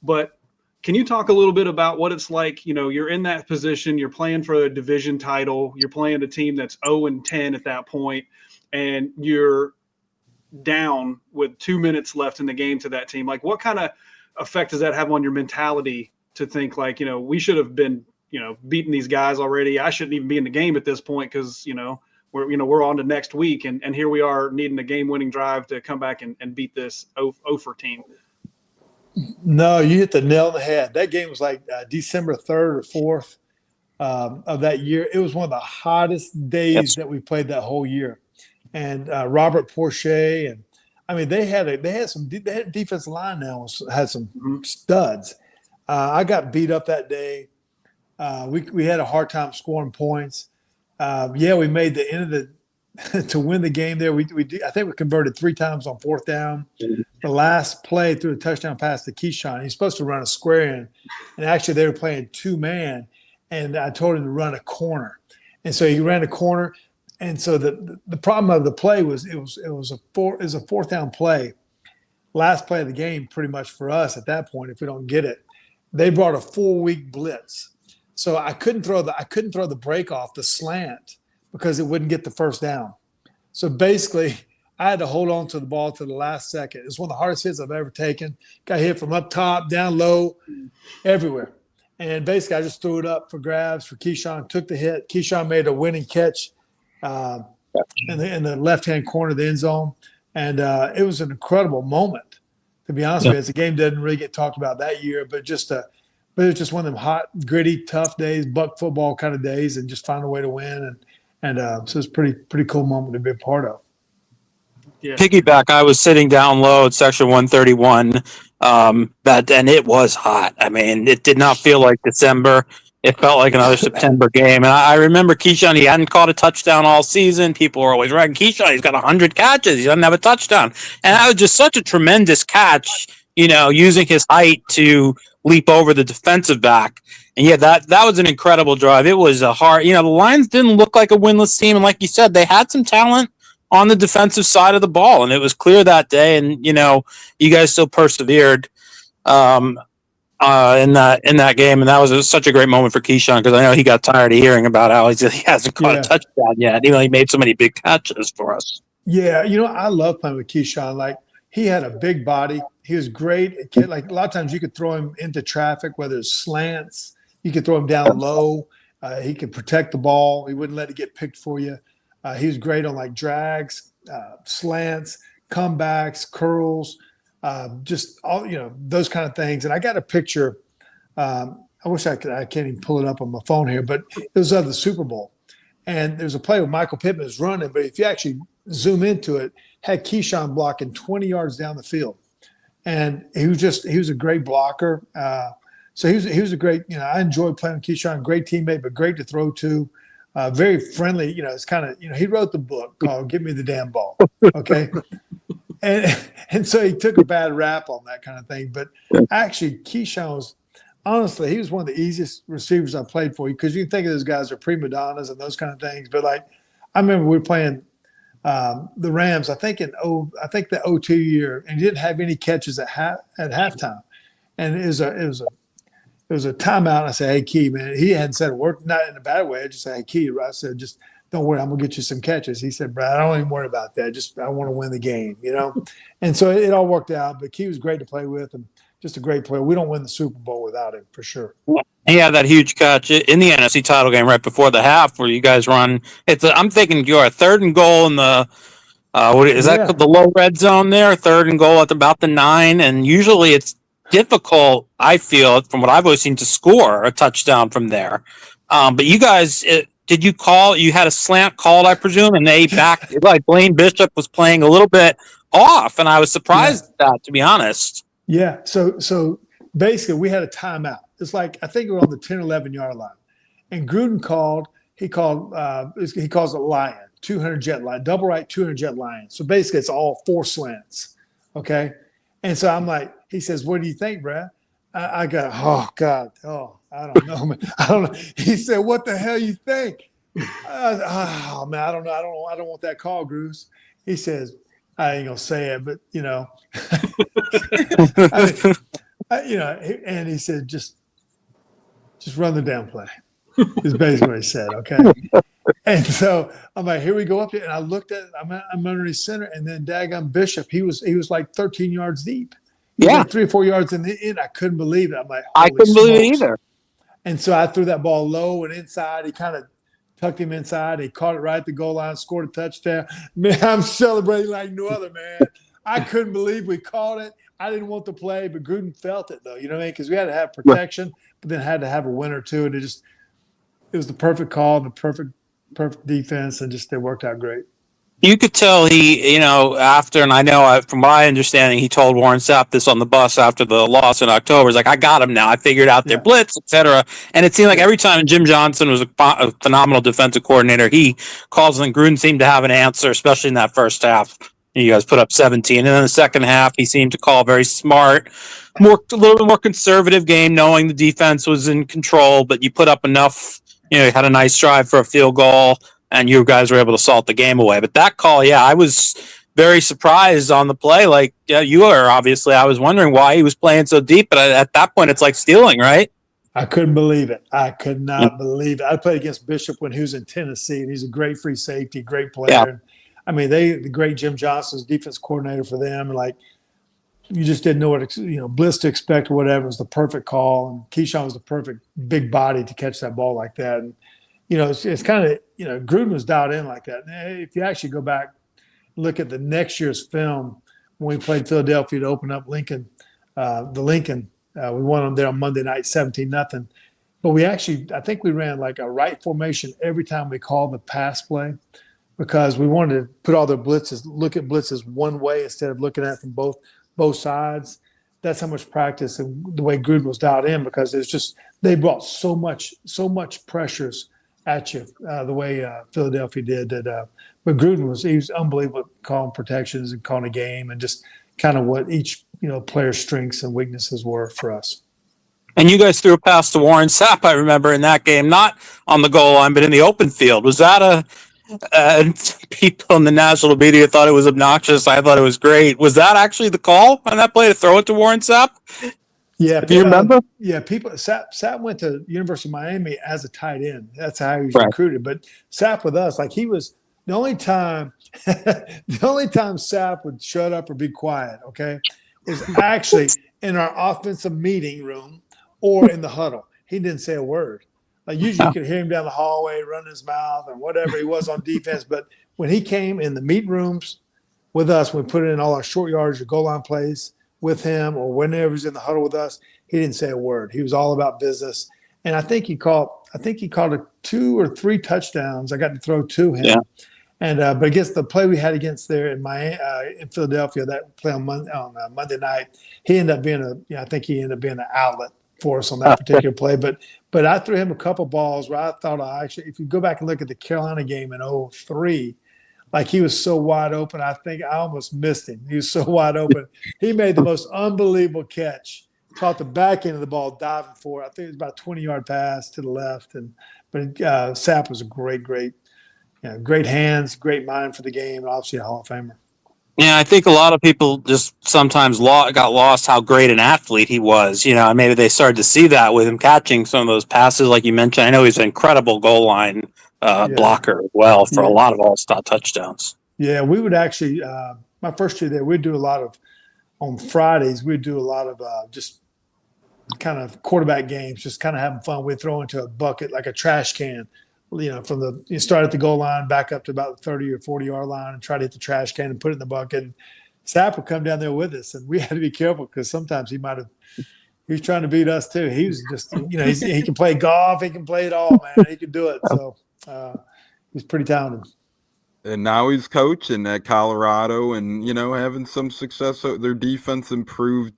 But Can you talk a little bit about what it's like? You're in that position, you're playing for a division title, you're playing a team that's 0-10 at that point, and you're down with 2 minutes left in the game to that team. Like, what kind of effect does that have on your mentality to think like, we should have been, beating these guys already. I shouldn't even be in the game at this point because, we're on to next week. And here we are needing a game-winning drive to come back and beat this Ofer team. No, you hit the nail on the head. That game was like December 3rd or 4th of that year. It was one of the hottest days that we played that whole year. And Robert Porcher, and I mean, they had defensive line now had some studs. I got beat up that day. We had a hard time scoring points. We made the end of the to win the game there. I think we converted 3 times on 4th down. The last play threw a touchdown pass to Keyshawn. He's supposed to run a square in, and actually they were playing 2-man, and I told him to run a corner, and so he ran a corner. And so the problem of the play was it was a 4th down play, last play of the game pretty much for us at that point. If we don't get it, they brought a 4-week blitz, so I couldn't throw the break off the slant because it wouldn't get the 1st down. So basically, I had to hold on to the ball to the last second. It's one of the hardest hits I've ever taken. Got hit from up top, down low, everywhere. And basically, I just threw it up for grabs for Keyshawn, took the hit. Keyshawn made a winning catch in the left-hand corner of the end zone. And it was an incredible moment, to be honest with you. As the game didn't really get talked about that year, but it was just one of them hot, gritty, tough days, Buck football kind of days, and just find a way to win. And so it's pretty cool moment to be a part of. Yeah. Piggyback, I was sitting down low at section 131, and it was hot. I mean, it did not feel like December. It felt like another September game. And I remember Keyshawn, he hadn't caught a touchdown all season. People were always ragging Keyshawn. He's got 100 catches. He doesn't have a touchdown. And that was just such a tremendous catch, using his height to leap over the defensive back. And yeah, that was an incredible drive. It was a hard, the Lions didn't look like a winless team. And like you said, they had some talent on the defensive side of the ball. And it was clear that day. And, you guys still persevered in that game. And that was such a great moment for Keyshawn, because I know he got tired of hearing about how he hasn't caught a touchdown yet. He made so many big catches for us. Yeah, I love playing with Keyshawn. Like, he had a big body. He was great. Like, a lot of times you could throw him into traffic, whether it's slants. You could throw him down low. He could protect the ball. He wouldn't let it get picked for you. He was great on like drags, slants, comebacks, curls, just all, those kind of things. And I got a picture. I wish I can't even pull it up on my phone here, but it was of the Super Bowl. And there's a play where Michael Pittman is running, but if you actually zoom into it, had Keyshawn blocking 20 yards down the field. And he was a great blocker. So he was a great, I enjoyed playing with Keyshawn, great teammate, but great to throw to. Very friendly, it's kind of, he wrote the book called Give Me the Damn Ball. Okay. and so he took a bad rap on that kind of thing. But actually, Keyshawn was, honestly, he was one of the easiest receivers I played for, because you can think of those guys are prima donnas and those kind of things. But like, I remember we were playing the Rams, I think the 02 year, and he didn't have any catches at halftime. And it was a timeout. And I said, "Hey, Key, man," he hadn't said a word, not in a bad way. I just said, "Hey, Key," I said, "Just don't worry, I'm gonna get you some catches." He said, "Brad, I don't even worry about that. I want to win the game, And so it all worked out. But Key was great to play with, and just a great player. We don't win the Super Bowl without him, for sure. He had that huge catch in the NFC title game right before the half, where you guys run. I'm thinking you're a 3rd and goal in the that the low red zone there? 3rd and goal at about the 9, and usually it's difficult, I feel, from what I've always seen, to score a touchdown from there. But you guys, did you call? You had a slant called, I presume, and they backed. Like Blaine Bishop was playing a little bit off, and I was surprised at that, to be honest. Yeah. So basically, we had a timeout. It's like, I think we were on the 10, 11-yard line, and Gruden called. He calls it lion, 200 jet line, double right, 200 jet lion. So basically, it's all 4 slants. Okay. And so I'm like, he says, "What do you think, Brad?" I go, "Oh God, I don't know, man. I don't know." He said, "What the hell you think?" Oh man, I don't know. I don't want that call, Bruce. He says, "I ain't gonna say it, but And he said, just run the damn play. Is basically what he said. Okay. And so I'm like, here we go up there. And I looked at, I'm underneath center, and then daggone Bishop, he was like 13 yards deep. He was like 3 or 4 yards in the end. I couldn't believe it. I'm like, I holy couldn't believe it smokes. either. And so I threw that ball low and inside. He kind of tucked him inside. He caught it right at the goal line, scored a touchdown. Man, I'm celebrating like no other, man. I couldn't believe we caught it. I didn't want to play, but Gruden felt it, though. You know what I mean? Because we had to have protection, but then had to have a winner, too. And it was the perfect call, the perfect defense, and just it worked out great. You could tell he, after, and I know from my understanding, he told Warren Sapp this on the bus after the loss in October. He's like, I got him now. I figured out their blitz, etc. And it seemed like every time Jim Johnson was a phenomenal defensive coordinator, he calls, and Gruden seemed to have an answer, especially in that first half. You guys put up 17. And then the second half, he seemed to call very smart, a little bit more conservative game, knowing the defense was in control, but you put up enough, you had a nice drive for a field goal, and you guys were able to salt the game away. But that call, I was very surprised on the play. Like, you are, obviously. I was wondering why he was playing so deep, but at that point, it's like stealing, right? I couldn't believe it. I could not believe it. I played against Bishop when he was in Tennessee, and he's a great free safety, great player. Yeah. I mean, the great Jim Johnson's defense coordinator for them. Like, you just didn't know what, blitz to expect or whatever. It was the perfect call. And Keyshawn was the perfect big body to catch that ball like that. And, it's kind of, Gruden was dialed in like that. And if you actually go back, look at the next year's film when we played Philadelphia to open up Lincoln, we won them there on Monday night, 17-0. But I think we ran like a right formation every time we called the pass play, because we wanted to put all their blitzes, look at blitzes one way instead of looking at it from both sides. That's how much practice and the way Gruden was dialed in, because it's just they brought so much pressures at you the way Philadelphia did. But Gruden he was unbelievable at calling protections and calling a game, and just kind of what each player's strengths and weaknesses were for us. And you guys threw a pass to Warren Sapp, I remember, in that game, not on the goal line, but in the open field. Was that people in the national media thought it was obnoxious. I thought it was great. Was that actually the call on that play, to throw it to Warren Sapp? Yeah. Do you remember? Sapp went to University of Miami as a tight end. That's how he was recruited. But Sapp with us, like, he was the only time Sapp would shut up or be quiet, okay, was actually in our offensive meeting room or in the huddle. He didn't say a word. Like, usually you could hear him down the hallway, running his mouth and whatever he was on defense. But when he came in the meet rooms with us, we put in all our short yards or goal line plays with him, or whenever he was in the huddle with us, he didn't say a word. He was all about business. And I think he caught 2 or 3 touchdowns. I got to throw to him. Yeah. And but against the play we had against there in Philadelphia, that play on Monday night, he ended up being I think he ended up being an outlet for us on that particular play. But I threw him a couple balls where I thought if you go back and look at the Carolina game in 2003, like, he was so wide open. I think I almost missed him. He was so wide open. He made the most unbelievable catch. Caught the back end of the ball, diving for it. I think it was about a 20-yard pass to the left. But Sapp was a great hands, great mind for the game, and obviously a Hall of Famer. Yeah, I think a lot of people just sometimes got lost how great an athlete he was, and maybe they started to see that with him catching some of those passes, like you mentioned. I know he's an incredible goal line blocker as well for a lot of all-star touchdowns. Yeah, we would actually, my first year there, on Fridays, we'd do a lot of just kind of quarterback games, just kind of having fun. We'd throw into a bucket, like a trash can, you start at the goal line, back up to about the 30 or 40-yard line, and try to hit the trash can and put it in the bucket. And Sapp would come down there with us, and we had to be careful, because sometimes he was trying to beat us too. He was just, he can play golf, he can play it all, man. He can do it. So he's pretty talented. And now he's coaching at Colorado and, having some success. Their defense improved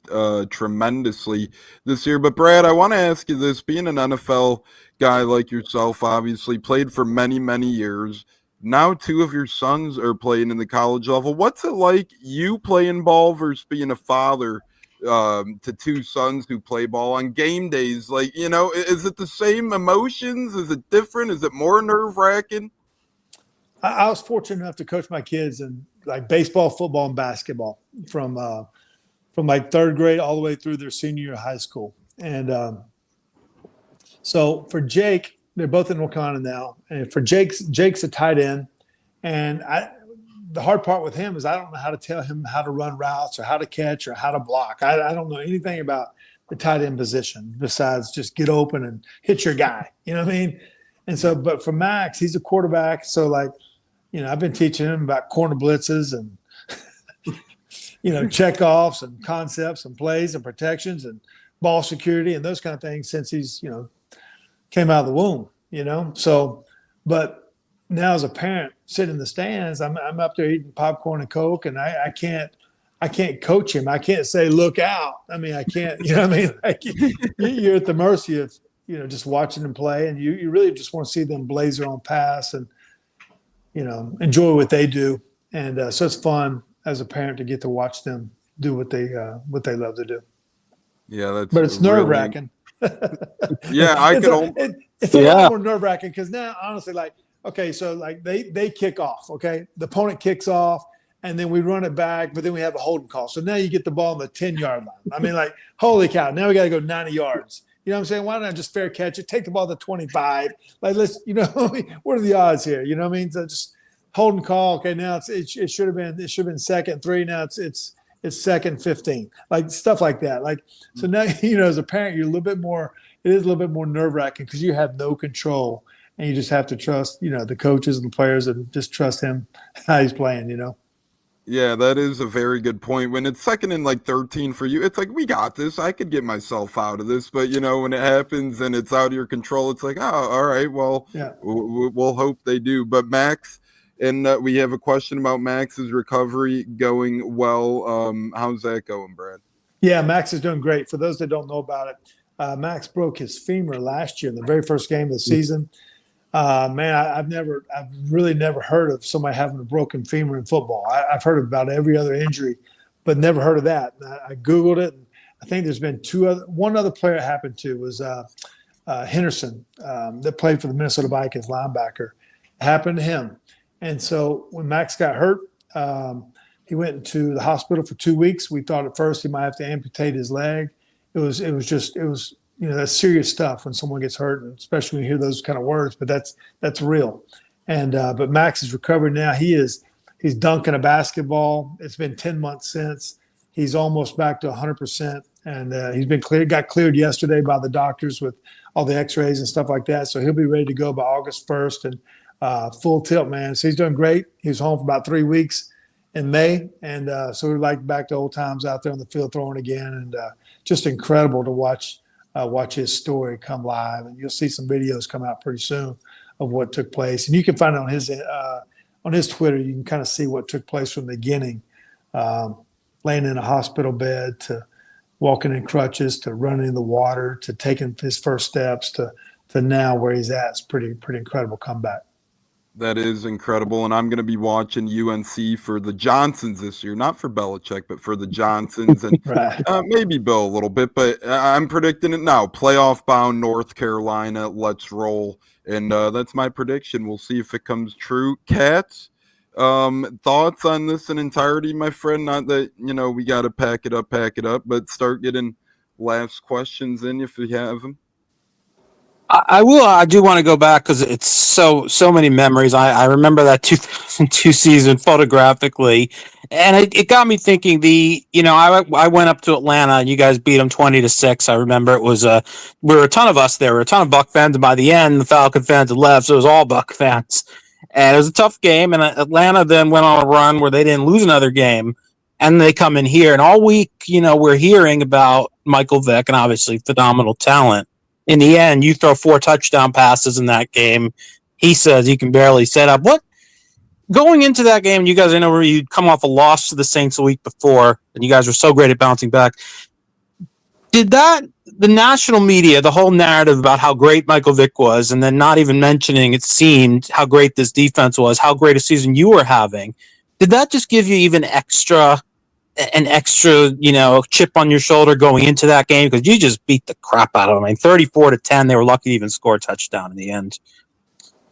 tremendously this year. But, Brad, I want to ask you this. Being an NFL guy like yourself, obviously, played for many, many years. Now 2 of your sons are playing in the college level. What's it like, you playing ball versus being a father to 2 sons who play ball on game days? Like, is it the same emotions? Is it different? Is it more nerve-wracking? I was fortunate enough to coach my kids in like baseball, football, and basketball from from like third grade all the way through their senior year of high school. And so for Jake, they're both in North Carolina now. And for Jake's a tight end. And the hard part with him is I don't know how to tell him how to run routes or how to catch or how to block. I don't know anything about the tight end position besides just get open and hit your guy. You know what I mean? And so, but for Max, he's a quarterback. So like, I've been teaching him about corner blitzes and, checkoffs and concepts and plays and protections and ball security and those kind of things since he's, came out of the womb, So, but now as a parent sitting in the stands, I'm up there eating popcorn and Coke, and I can't coach him. I can't say, look out. I mean, I can't, Like, you're at the mercy of, just watching them play, and you really just want to see them blaze their own pass and, enjoy what they do. And so it's fun as a parent to get to watch them do what they love to do. Yeah, but it's nerve wracking. Yeah, it's a lot more nerve wracking because now, honestly, like, okay, so like they kick off, okay, the opponent kicks off, and then we run it back, but then we have a holding call. So now you get the ball on the 10-yard line. I mean, like, holy cow! Now we got to go 90 yards. You know what I'm saying? Why don't I just fair catch it? Take the ball to 25. Like, let's, what are the odds here? You know what I mean? So just holding call. Okay, now it should have been second 3. Now it's second 15. Like stuff like that. Like, so now, as a parent, you're a little bit more. It is a little bit more nerve wracking because you have no control, and you just have to trust, the coaches and the players, and just trust him how he's playing. Yeah, that is a very good point. When it's second and like 13 for you, it's like, we got this. I could get myself out of this. But, when it happens and it's out of your control, it's like, oh, all right, well, yeah. We'll hope they do. But Max, and we have a question about Max's recovery going well. How's that going, Brad? Yeah, Max is doing great. For those that don't know about it, Max broke his femur last year in the very first game of the season. Man, I've really never heard of somebody having a broken femur in football. I've heard about every other injury, but never heard of that. I Googled it. And I think there's been one other player it happened to was Henderson that played for the Minnesota Vikings, linebacker. It happened to him. And so when Max got hurt, he went into the hospital for 2 weeks. We thought at first he might have to amputate his leg. It was that's serious stuff when someone gets hurt, and especially when you hear those kind of words, but that's real. And but Max is recovering now. He's dunking a basketball. It's been 10 months since. He's almost back to 100%, and got cleared yesterday by the doctors with all the x-rays and stuff like that. So he'll be ready to go by August 1st, and full tilt, man. So he's doing great. He was home for about 3 weeks in May, and so we're like back to old times out there on the field throwing again, and just incredible to watch his story come live. And you'll see some videos come out pretty soon of what took place. And you can find it on his Twitter. You can kind of see what took place from the beginning, laying in a hospital bed to walking in crutches to running in the water to taking his first steps to now where he's at. It's pretty incredible comeback. That is incredible, and I'm going to be watching UNC for the Johnsons this year, not for Belichick, but for the Johnsons, and right. Maybe Bill a little bit, but I'm predicting it now. Playoff-bound North Carolina, let's roll, and that's my prediction. We'll see if it comes true. Cats, thoughts on this in entirety, my friend? Not that, we got to pack it up, but start getting last questions in if you have them. I will. I do want to go back because it's so many memories. I remember that 2002 season photographically, and it got me thinking. I went up to Atlanta and you guys beat them 20-6. I remember it was there were a ton of us there. There were a ton of Buck fans, and by the end, the Falcon fans had left, so it was all Buck fans. And it was a tough game. And Atlanta then went on a run where they didn't lose another game, and they come in here, and all week, we're hearing about Michael Vick and obviously phenomenal talent. In the end, you throw 4 touchdown passes in that game. He says he can barely set up. What going into that game? You guys, I know you'd come off a loss to the Saints a week before, and you guys were so great at bouncing back. Did the national media, the whole narrative about how great Michael Vick was, and then not even mentioning, it seemed, how great this defense was, how great a season you were having, did that just give you even an extra, chip on your shoulder going into that game? Because you just beat the crap out of them. I mean, 34-10, they were lucky to even score a touchdown in the end.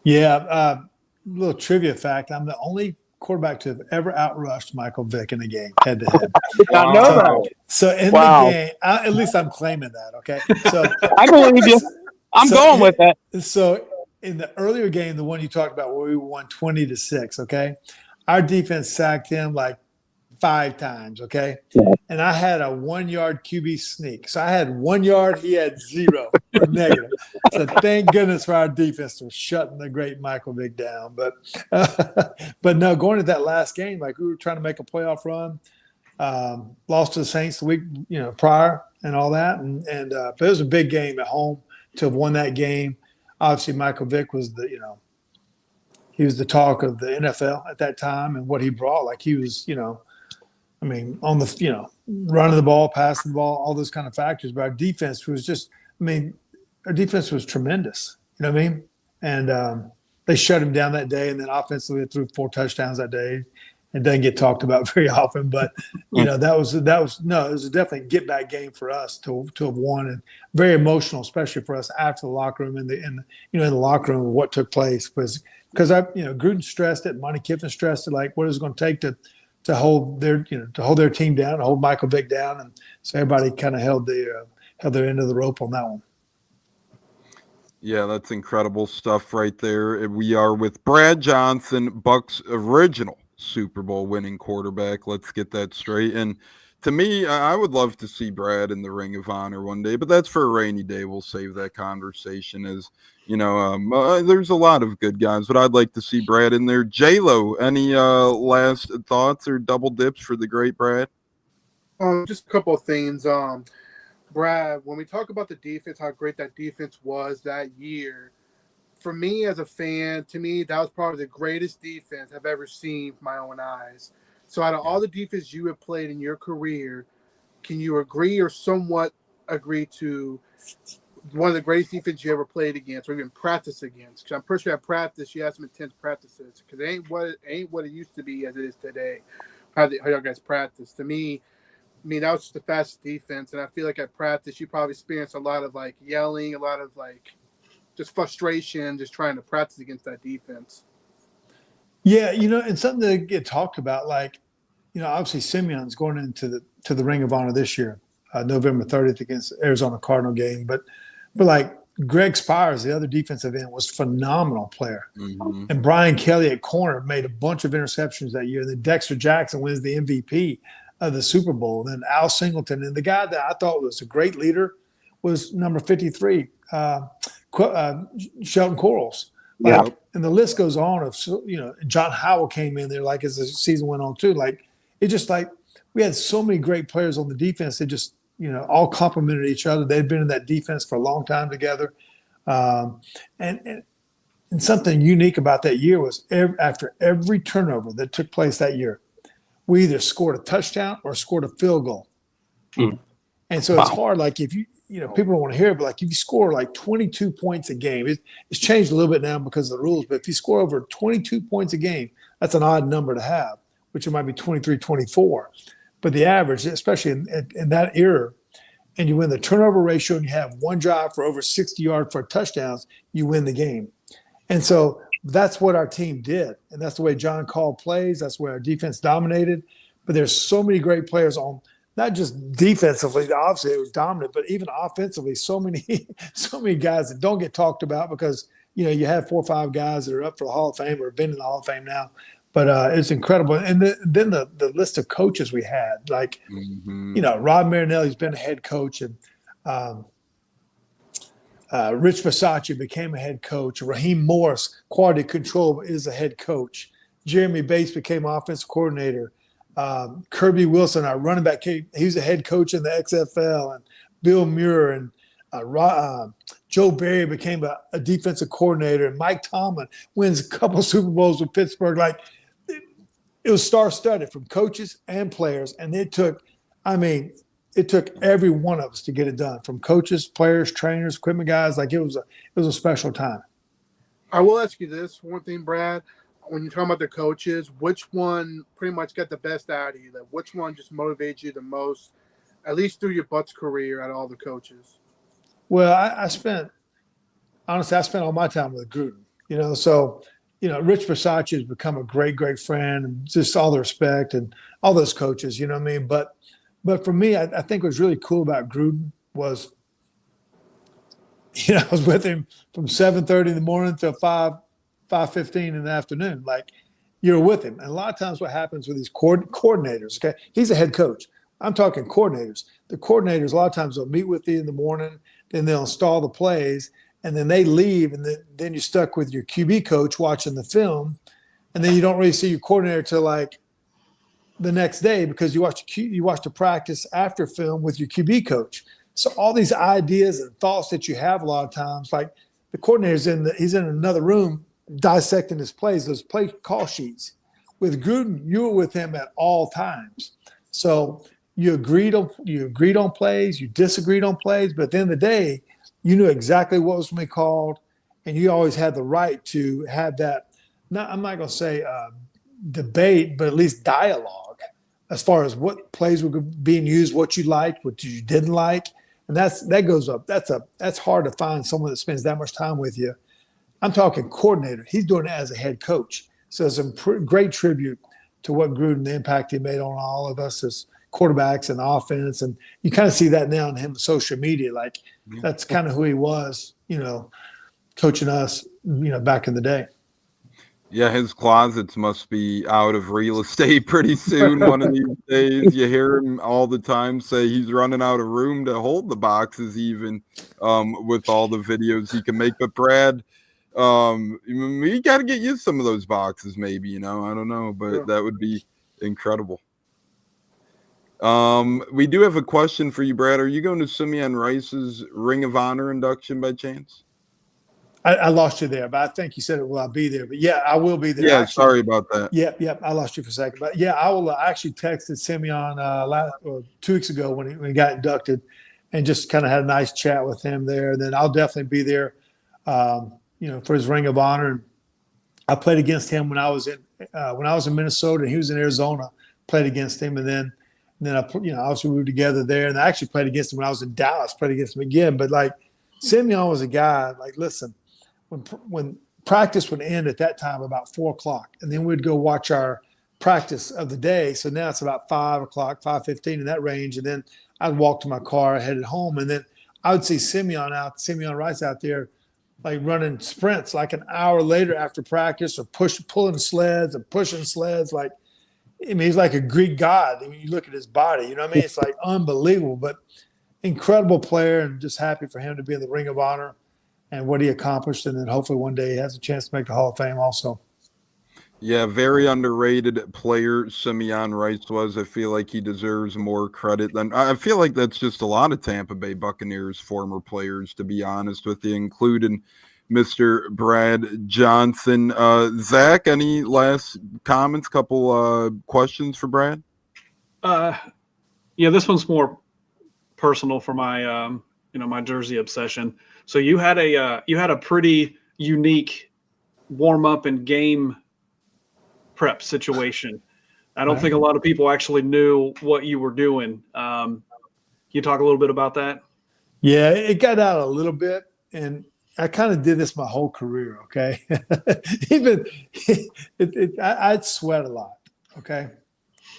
Yeah. Little trivia fact. I'm the only quarterback to have ever outrushed Michael Vick in a game head to head. I know that. So in Wow. the game, at least I'm claiming that. Okay, so I believe you. I'm going with that. So in the earlier game, the one you talked about where we won 20-6, okay, our defense sacked him like 5 times, okay, and I had a 1-yard QB sneak. So I had 1 yard, he had 0 or negative. So thank goodness for our defense for shutting the great Michael Vick down. But no, going to that last game, like we were trying to make a playoff run. Lost to the Saints the week prior and all that, but it was a big game at home to have won that game. Obviously, Michael Vick was he was the talk of the NFL at that time and what he brought. Like he was, on the running the ball, passing the ball, all those kind of factors. But our defense was our defense was tremendous. You know what I mean? And they shut him down that day, and then offensively threw 4 touchdowns that day. It doesn't get talked about very often, but it was definitely a get back game for us to have won, and very emotional, especially for us after the locker room in the locker room what took place was because Gruden stressed it, Monty Kiffin stressed it, like what it was going to take to hold their team down, hold Michael Vick down, and so everybody kind of held their end of the rope on that one. Yeah, that's incredible stuff right there. We are with Brad Johnson, Bucs original Super Bowl winning quarterback. Let's get that straight. And to me, I would love to see Brad in the Ring of Honor one day, but that's for a rainy day. We'll save that conversation. As there's a lot of good guys, but I'd like to see Brad in there. J-Lo, any last thoughts or double dips for the great Brad? Just a couple of things. Brad, when we talk about the defense, how great that defense was that year, for me as a fan, to me, that was probably the greatest defense I've ever seen with my own eyes. So out of all the defense you have played in your career, can you agree or somewhat agree to one of the greatest defense you ever played against or even practice against? Because I'm pretty sure at practice, you had some intense practices because it ain't what it used to be as it is today, how y'all guys practice. To me, that was just the fastest defense, and I feel like at practice, you probably experienced a lot of, like, yelling, a lot of, like, just frustration, just trying to practice against that defense. Yeah, and something that get talked about, like, obviously Simeon's going into the Ring of Honor this year, November 30th against the Arizona Cardinal game. But like Greg Spires, the other defensive end, was a phenomenal player. Mm-hmm. And Brian Kelly at corner made a bunch of interceptions that year. Then Dexter Jackson wins the MVP of the Super Bowl. Then Al Singleton. And the guy that I thought was a great leader was number 53, Sheldon Quarles. And the list goes on of, John Howell came in there like as the season went on too. Like it just like we had so many great players on the defense. They just, all complemented each other. They'd been in that defense for a long time together. And something unique about that year was after every turnover that took place that year, we either scored a touchdown or scored a field goal. Mm. And so it's hard. Like if people don't want to hear it, but like if you score like 22 points a game, it's changed a little bit now because of the rules, but if you score over 22 points a game, that's an odd number to have, which it might be 23, 24. But the average, especially in that era, and you win the turnover ratio and you have one drive for over 60 yards for touchdowns, you win the game. And so that's what our team did. And that's the way John Call plays. That's where our defense dominated. But there's so many great players on, not just defensively, obviously it was dominant, but even offensively, so many guys that don't get talked about because, you have 4 or 5 guys that are up for the Hall of Fame or have been in the Hall of Fame now. But it's incredible. And then the list of coaches we had, like, Rod Marinelli's been a head coach, and Rich Versace became a head coach. Raheem Morris, quality control, is a head coach. Jeremy Bates became offensive coordinator. Kirby Wilson, our running back, he's a head coach in the XFL, and Bill Muir and Joe Barry became a defensive coordinator, and Mike Tomlin wins a couple of Super Bowls with Pittsburgh. Like it was star-studded from coaches and players, and it took every one of us to get it done, from coaches, players, trainers, equipment guys. Like it was a special time. I will ask you this one thing, Brad. When you're talking about the coaches, which one pretty much got the best out of you? Like, which one just motivates you the most, at least through your Bucs career, out of all the coaches? Well, I spent all my time with Gruden, so, Rich Versace has become a great, great friend, and just all the respect and all those coaches, you know what I mean? But for me, I think what was really cool about Gruden was, I was with him from 7:30 in the morning till 5:15 in the afternoon. Like, you're with him. And a lot of times what happens with these coordinators, okay, he's a head coach. I'm talking coordinators. The coordinators, a lot of times they'll meet with you in the morning, then they'll install the plays, and then they leave, and then you're stuck with your QB coach watching the film, and then you don't really see your coordinator till like the next day because you watch the practice after film with your QB coach. So all these ideas and thoughts that you have a lot of times, like the coordinator's he's in another room dissecting his plays, those play call sheets. With Gruden, you were with him at all times. So you agreed on plays, you disagreed on plays, but at the end of the day, you knew exactly what was going to be called, and you always had the right to have that. I'm not going to say debate, but at least dialogue as far as what plays were being used, what you liked, what you didn't like, and that goes up. That's hard to find someone that spends that much time with you. I'm talking coordinator. He's doing it as a head coach, so it's a great tribute to what Gruden, the impact he made on all of us as quarterbacks and offense, and you kind of see that now in him on social media. Like, that's kind of who he was, coaching us, back in the day. Yeah, his closets must be out of real estate pretty soon. One of these days, you hear him all the time say he's running out of room to hold the boxes, even with all the videos he can make. But Brad, we got to get you some of those boxes, maybe. I don't know, but that would be incredible. We do have a question for you, Brad. Are you going to Simeon Rice's Ring of Honor induction by chance? I lost you there, but I think you said, will I be there? But yeah, I will be there. Yeah, actually, sorry about that. Yep. I lost you for a second. But yeah, I will actually texted Simeon 2 weeks ago when he got inducted, and just kind of had a nice chat with him there. And then I'll definitely be there, for his Ring of Honor. And I played against him when I was in Minnesota, and he was in Arizona. Played against him, and then I obviously we were together there. And I actually played against him when I was in Dallas. Played against him again. But like, Simeon was a guy. Like, listen. When practice would end at that time about 4:00, and then we'd go watch our practice of the day. So now it's about 5:00, 5:15 in that range. And then I'd walk to my car, headed home. And then I would see Simeon Rice out there, like running sprints like an hour later after practice, or pulling sleds and pushing sleds. Like, he's like a Greek god. I mean, you look at his body, you know what I mean? It's like unbelievable, but incredible player, and just happy for him to be in the Ring of Honor and what he accomplished, and then hopefully one day he has a chance to make the Hall of Fame also. Yeah, very underrated player Simeon Rice was. I feel like he deserves more credit than – I feel like that's just a lot of Tampa Bay Buccaneers former players, to be honest with you, including Mr. Brad Johnson. Zach, any last comments, couple questions for Brad? Yeah, this one's more personal for my my jersey obsession. So you had a pretty unique warm up and game prep situation. I don't think a lot of people actually knew what you were doing. Can you talk a little bit about that? Yeah, it got out a little bit, and I kind of did this my whole career. Okay, I'd sweat a lot. Okay,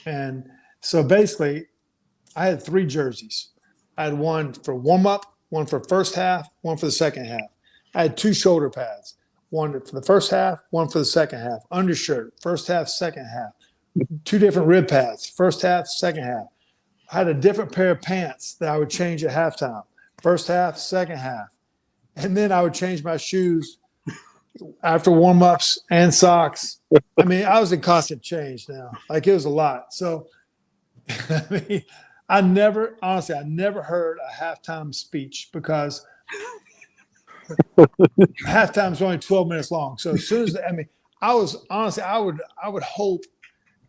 and so basically, I had 3 jerseys. I had one for warm up, one for first half, one for the second half. I had 2 shoulder pads, one for the first half, one for the second half. Undershirt, first half, second half. 2 different rib pads, first half, second half. I had a different pair of pants that I would change at halftime, first half, second half. And then I would change my shoes after warm-ups and socks. I mean, I was in constant change now. Like, it was a lot. So, I mean, I never heard a halftime speech, because halftime's only 12 minutes long. So as soon as I would hope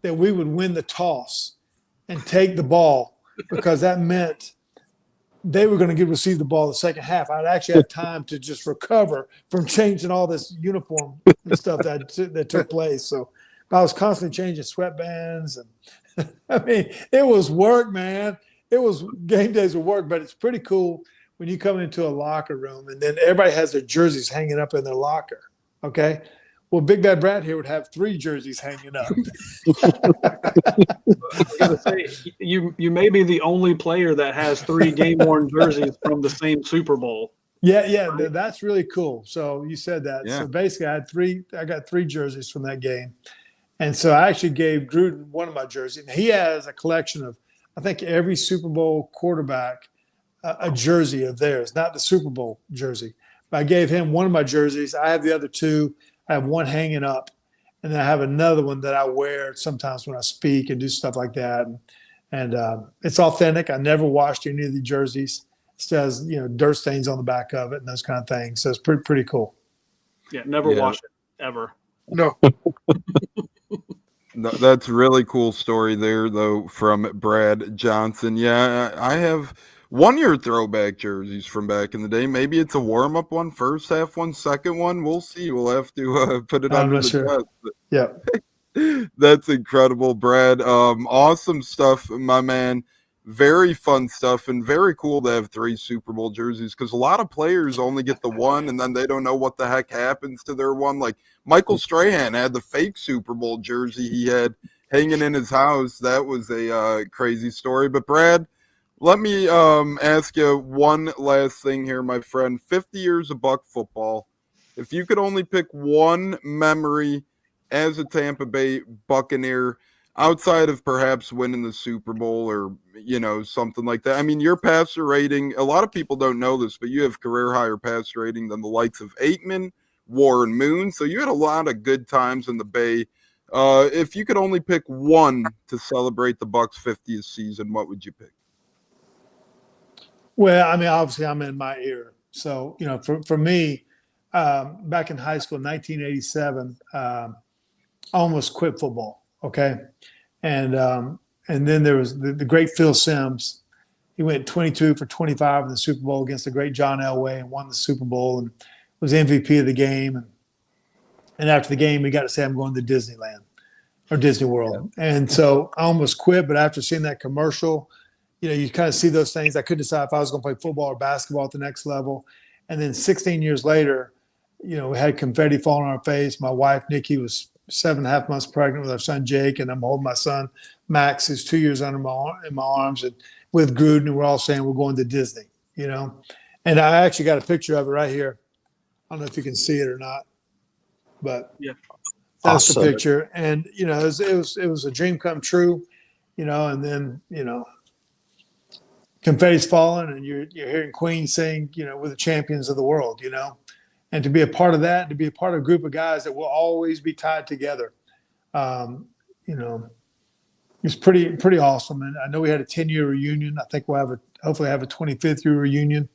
that we would win the toss and take the ball, because that meant they were going to receive the ball the second half. I'd actually have time to just recover from changing all this uniform and stuff that took place. So I was constantly changing sweatbands, and I mean, it was work, man. It was game days of work, but it's pretty cool when you come into a locker room and then everybody has their jerseys hanging up in their locker. Okay. Well, Big Bad Brad here would have 3 jerseys hanging up. I gotta say, you may be the only player that has 3 game-worn jerseys from the same Super Bowl. Yeah, that's really cool. So you said that. Yeah. So basically, I got 3 jerseys from that game, and so I actually gave Gruden one of my jerseys. He has a collection of, I think, every Super Bowl quarterback a jersey of theirs, not the Super Bowl jersey. But I gave him one of my jerseys. I have the other 2. I have one hanging up, and then I have another one that I wear sometimes when I speak and do stuff like that. And it's authentic. I never washed any of the jerseys. It still has, dirt stains on the back of it and those kind of things. So it's pretty cool. Yeah, never wash it, ever. No. No, that's a really cool story there, though, from Brad Johnson. Yeah, I have one-year throwback jerseys from back in the day. Maybe it's a warm-up one, first half one, second one. We'll see. We'll have to put it I'm under not the sure. test. Yeah. That's incredible, Brad. Awesome stuff, my man. Very fun stuff, and very cool to have 3 Super Bowl jerseys, because a lot of players only get the one, and then they don't know what the heck happens to their one. Like Michael Strahan had the fake Super Bowl jersey he had hanging in his house. That was a crazy story. But Brad, let me ask you one last thing here, my friend. 50 years of Buck football. If you could only pick one memory as a Tampa Bay Buccaneer, outside of perhaps winning the Super Bowl or, something like that. I mean, your passer rating, a lot of people don't know this, but you have career higher passer rating than the likes of Aikman, Warren Moon. So you had a lot of good times in the Bay. If you could only pick one to celebrate the Bucs' 50th season, what would you pick? Well, I mean, obviously I'm in my era. So, for me, back in high school, 1987, I almost quit football. Okay. And then there was the great Phil Simms. He went 22 for 25 in the Super Bowl against the great John Elway and won the Super Bowl and was MVP of the game. And after the game, we got to say, I'm going to Disneyland or Disney World. And so I almost quit, but after seeing that commercial, you kind of see those things. I couldn't decide if I was going to play football or basketball at the next level. And then 16 years later, we had confetti falling on our face. My wife, Nikki, was 7.5 months pregnant with our son Jake, and I'm holding my son Max, who's 2 years in my arms, and with Gruden, and we're all saying we're going to Disney, And I actually got a picture of it right here. I don't know if you can see it or not, but yeah, that's awesome. the picture. And it was a dream come true, And then confetti's falling, and you're hearing Queen sing, we're the champions of the world, And to be a part of that, to be a part of a group of guys that will always be tied together, it's pretty awesome. And I know we had a 10-year reunion. I think we'll hopefully have a 25th year reunion.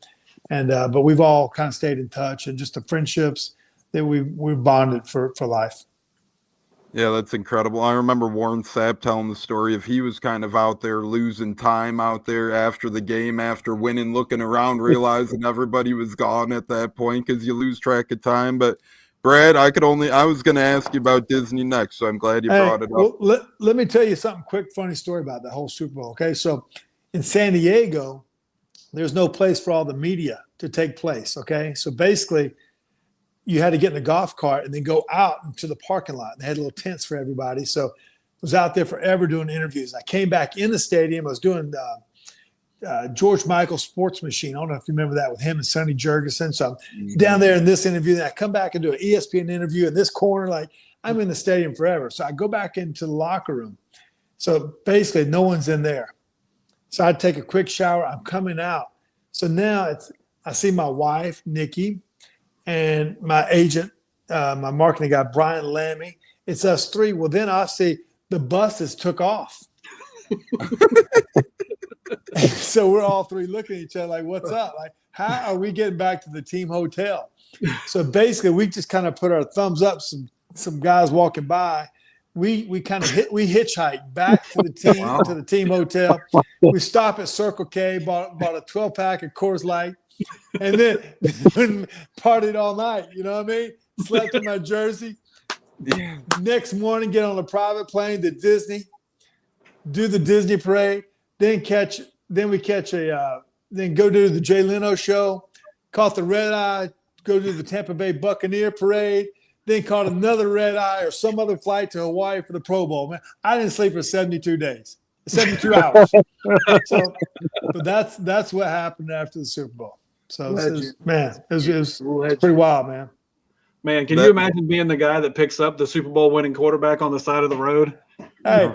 And but we've all kind of stayed in touch, and just the friendships that we're bonded for life. Yeah, that's incredible. I remember Warren Sapp telling the story of he was kind of out there losing time out there after the game, after winning, looking around, realizing everybody was gone at that point because you lose track of time. But Brad, I was going to ask you about Disney next, so I'm glad you brought it up. Well, let me tell you something quick, funny story about the whole Super Bowl. Okay, so in San Diego, there's no place for all the media to take place. Okay, so basically, you had to get in a golf cart and then go out into the parking lot. They had little tents for everybody. So I was out there forever doing interviews. I came back in the stadium. I was doing George Michael Sports Machine. I don't know if you remember that, with him and Sonny Jurgensen. So I'm down there in this interview. Then I come back and do an ESPN interview in this corner. Like, I'm in the stadium forever. So I go back into the locker room. So basically no one's in there. So I take a quick shower. I'm coming out. So now I see my wife, Nikki, and my agent, my marketing guy, Brian Lammy. It's us 3. Well, then I see the buses took off. So we're all 3 looking at each other like, what's up? Like, how are we getting back to the team hotel? So basically, we just kind of put our thumbs up. Some guys walking by. We hitchhiked back to the team to the team hotel. We stopped at Circle K, bought a 12-pack of Coors Light. And then partied all night, you know what I mean? Slept in my jersey. Next morning, get on a private plane to Disney, do the Disney parade, then go do the Jay Leno show, caught the red eye, go to the Tampa Bay Buccaneer parade, then caught another red eye or some other flight to Hawaii for the Pro Bowl. Man, I didn't sleep for 72 days, 72 hours. So, but that's what happened after the Super Bowl. So, it was pretty wild, man. Man, can you imagine being the guy that picks up the Super Bowl winning quarterback on the side of the road? Hey,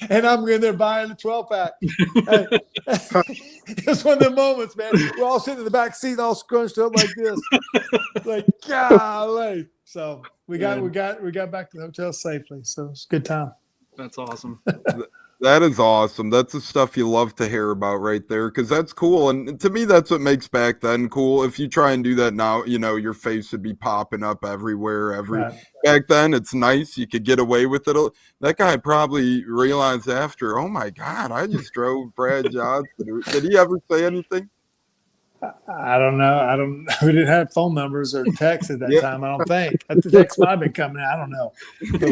and I'm in there buying the 12-pack. It's one of the moments, man. We're all sitting in the back seat, all scrunched up like this. Like, golly. So we got back to the hotel safely. So it's a good time. That's awesome. That is awesome. That's the stuff you love to hear about right there, because that's cool. And to me, that's what makes back then cool. If you try and do that now, your face would be popping up everywhere. Right. Back then, it's nice. You could get away with it. That guy probably realized after, oh my God, I just drove Brad Johnson. Did he ever say anything? I don't know. We didn't have phone numbers or text at that time. I don't think. The text might have been coming. I don't know. But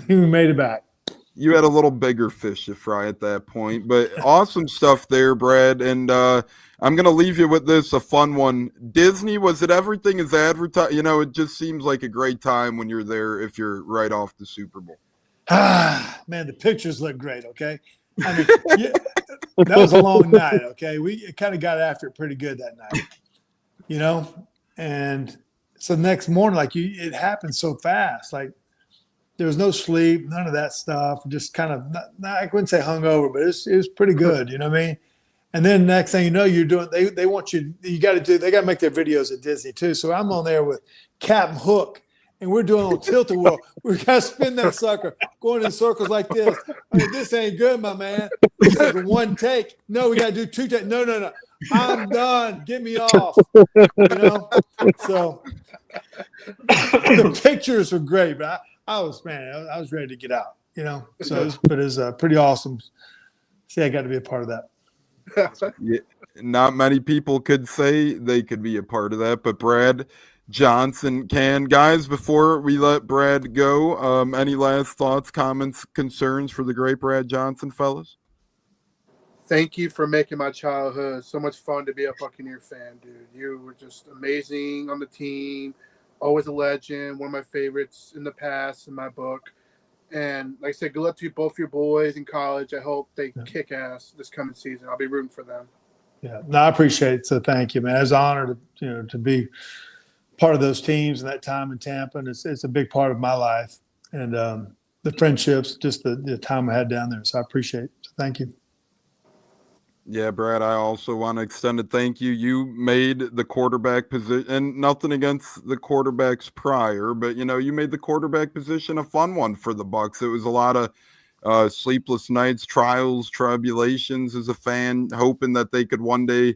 we made it back. You had a little bigger fish to fry at that point, but awesome stuff there, Brad. And I'm going to leave you with this, a fun one. Disney, was it everything is advertised? It just seems like a great time when you're there if you're right off the Super Bowl. Man, the pictures look great, okay? I mean, that was a long night, okay? We kind of got after it pretty good that night, And so next morning, it happened so fast, there was no sleep, none of that stuff. Just kind of, I wouldn't say hungover, but it was pretty good. You know what I mean? And then next thing you know, you're doing. They want you. They got to make their videos at Disney too. So I'm on there with Captain Hook, and we're doing on Tilt-A-Whirl. We got to spin that sucker, going in circles like this. I mean, this ain't good, my man. He said, one take. No, we got to do two takes. No. I'm done. Get me off. So the pictures were great, but I was ready to get out, So it was pretty awesome. See, I got to be a part of that. Yeah, not many people could say they could be a part of that, but Brad Johnson can. Guys, before we let Brad go, any last thoughts, comments, concerns for the great Brad Johnson, fellas? Thank you for making my childhood so much fun to be a Buccaneer fan, dude. You were just amazing on the team. Always a legend, one of my favorites in the past in my book. And like I said, good luck to both your boys in college. I hope they kick ass this coming season. I'll be rooting for them. Yeah, no, I appreciate it. So thank you, man. It's an honor to be part of those teams in that time in Tampa. And it's a big part of my life and the friendships, just the time I had down there. So I appreciate it. So thank you. Yeah, Brad, I also want to extend a thank you. You made the quarterback position, and nothing against the quarterbacks prior, but, you made the quarterback position a fun one for the Bucs. It was a lot of sleepless nights, trials, tribulations as a fan, hoping that they could one day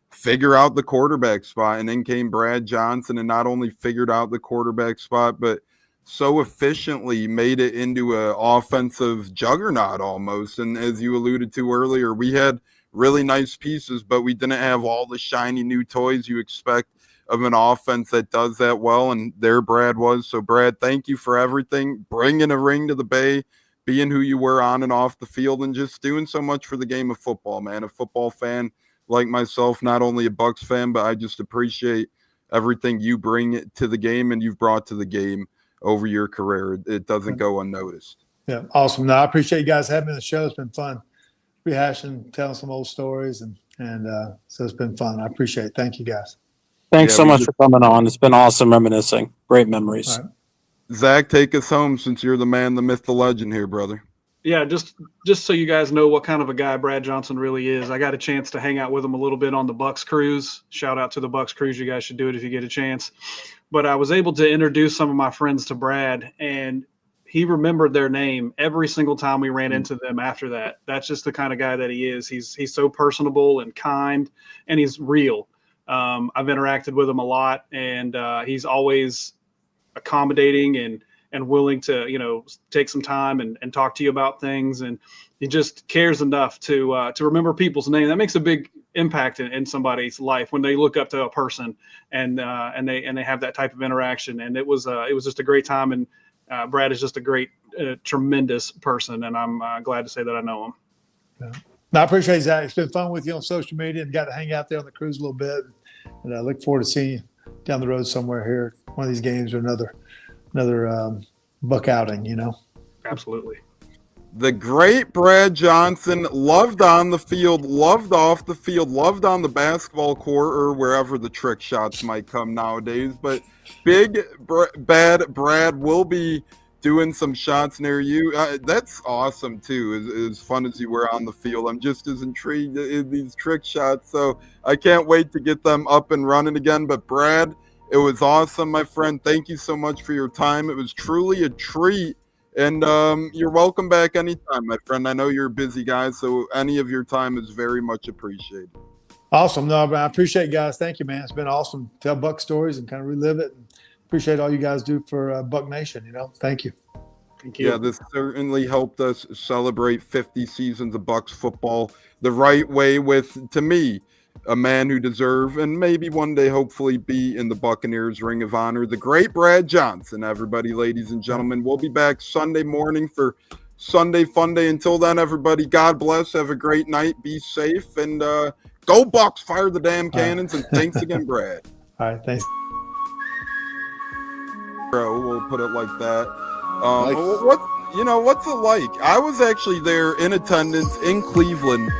figure out the quarterback spot. And then came Brad Johnson and not only figured out the quarterback spot, but so efficiently made it into an offensive juggernaut almost. And as you alluded to earlier, we had really nice pieces, but we didn't have all the shiny new toys you expect of an offense that does that well, and there Brad was. So, Brad, thank you for everything, bringing a ring to the Bay, being who you were on and off the field, and just doing so much for the game of football, man. A football fan like myself, not only a Bucs fan, but I just appreciate everything you bring to the game and you've brought to the game over your career. It doesn't go unnoticed. Yeah, awesome. No, I appreciate you guys having me on the show. It's been fun rehashing, telling some old stories, and so it's been fun. I appreciate it. Thank you, guys. Thanks so much for coming on. It's been awesome reminiscing. Great memories. All right. Zach, take us home since you're the man, the myth, the legend here, brother. Yeah, just so you guys know what kind of a guy Brad Johnson really is. I got a chance to hang out with him a little bit on the Bucs cruise. Shout out to the Bucs cruise. You guys should do it if you get a chance. But I was able to introduce some of my friends to Brad, and he remembered their name every single time we ran into them after that. That's just the kind of guy that he is. He's so personable and kind, and he's real. I've interacted with him a lot, and he's always accommodating and willing to, take some time and talk to you about things. And he just cares enough to remember people's name. That makes a big impact in somebody's life when they look up to a person and they have that type of interaction. And it was just a great time. And Brad is just a great, tremendous person. And I'm glad to say that I know him. Yeah. No, I appreciate it, Zach. It's been fun with you on social media and got to hang out there on the cruise a little bit. And I look forward to seeing you down the road somewhere here one of these games or another Buck outing. Absolutely. The great Brad Johnson, loved on the field, loved off the field, loved on the basketball court or wherever the trick shots might come nowadays. But big bad Brad will be doing some shots near you. That's awesome too. As fun as you were on the field, I'm just as intrigued in these trick shots. So I can't wait to get them up and running again. But Brad, it was awesome, my friend. Thank you so much for your time. It was truly a treat. And you're welcome back anytime, my friend. I know you're a busy guy, so any of your time is very much appreciated. Awesome. No, but I appreciate it, guys. Thank you, man. It's been awesome to tell Buck stories and kind of relive it. And appreciate all you guys do for Buck Nation. Thank you. Thank you. Yeah, this certainly helped us celebrate 50 seasons of Bucs football the right way with, to me, a man who deserves and maybe one day hopefully be in the Buccaneers Ring of Honor, the great Brad Johnson. Everybody, ladies and gentlemen, we'll be back Sunday morning for Sunday Fun Day. Until then, everybody, God bless. Have a great night. Be safe. And go Bucs. Fire the damn cannons. And thanks again, Brad. All right. Thanks. Bro, we'll put it like that. Nice. What's it like? I was actually there in attendance in Cleveland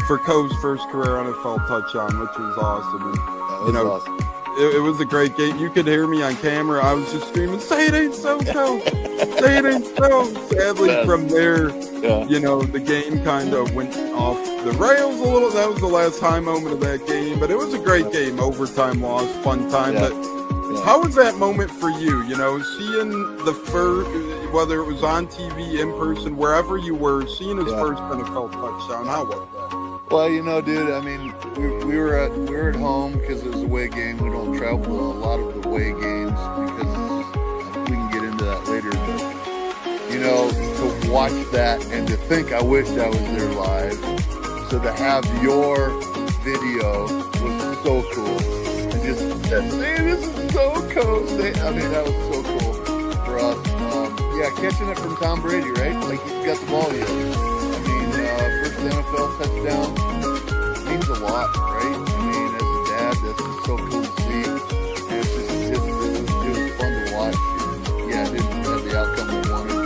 for Coe's first career NFL touchdown, which was awesome. And, Awesome. it was a great game. You could hear me on camera. I was just screaming, "Say it ain't so, Coe! Say it ain't so!" Sadly, from there, the game kind of went off the rails a little. That was the last high moment of that game, but it was a great game. Overtime loss, fun time. Yeah. But how was that moment for you? Seeing the first, whether it was on TV, in person, wherever you were, seeing his first NFL touchdown. How was that? Well, dude, I mean, we were at home because it was a away game. We don't travel to a lot of the away games because we can get into that later. But, to watch that and to think I wished I was there live. So to have your video was so cool. And just saying, this is so cool. I mean, that was so cool for us. Catching it from Tom Brady, right? Like, he's got the ball yet. I mean, first NFL touchdown means a lot, right? I mean, as a dad, that's just so cool to see. And it was fun to watch. And, it didn't have the outcome we wanted,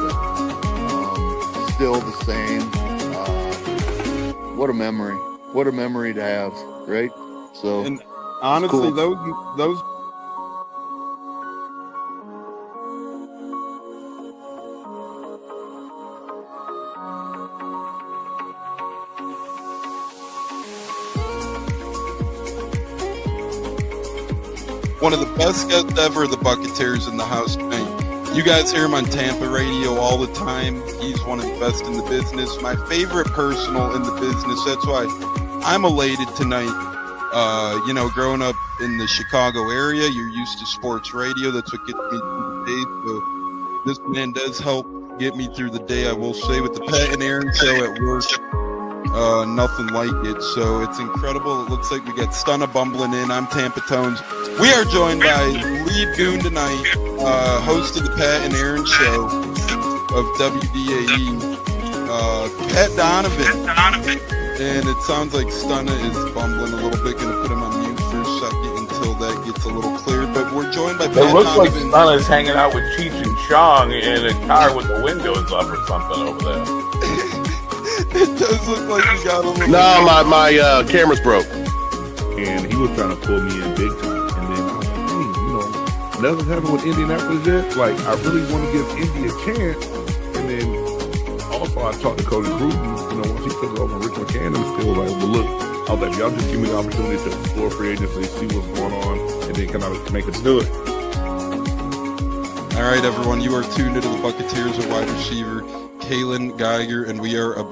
but still the same. What a memory! What a memory to have, right? So, and honestly, cool. those. One of the best guests ever, the Buccaneers in the house tonight. You guys hear him on Tampa radio all the time. He's one of the best in the business. My favorite personal in the business. That's why I'm elated tonight. Growing up in the Chicago area, you're used to sports radio. That's what gets me through the day. So this man does help get me through the day, I will say, with the Pat and Aaron show at work. Nothing like it. So it's incredible. It looks like we got Stunna bumbling in. I'm Tampa Tones. We are joined by lead goon tonight, host of the Pat and Aaron show of WDAE, Pat Donovan. And it sounds like Stunna is bumbling a little bit. Going to put him on mute for a second until that gets a little clear. But we're joined by Pat It looks like Donovan. Stunna's hanging out with Cheech and Chong in a car with the windows up or something over there. It does look like he got a little. No, my camera's broke. And he was trying to pull me in big time. And then I was like, dang, nothing's happened with Indianapolis yet. Like, I really want to give Indy a chance. And then also I talked to Cody Bruton, once he took over Rich McCann and still like, well, look, I was like, y'all just give me the opportunity to explore free agency, see what's going on, and then kind of make us do it. All right, everyone, you are tuned into the Buccaneers, a wide receiver, Kalen Geiger, and we are about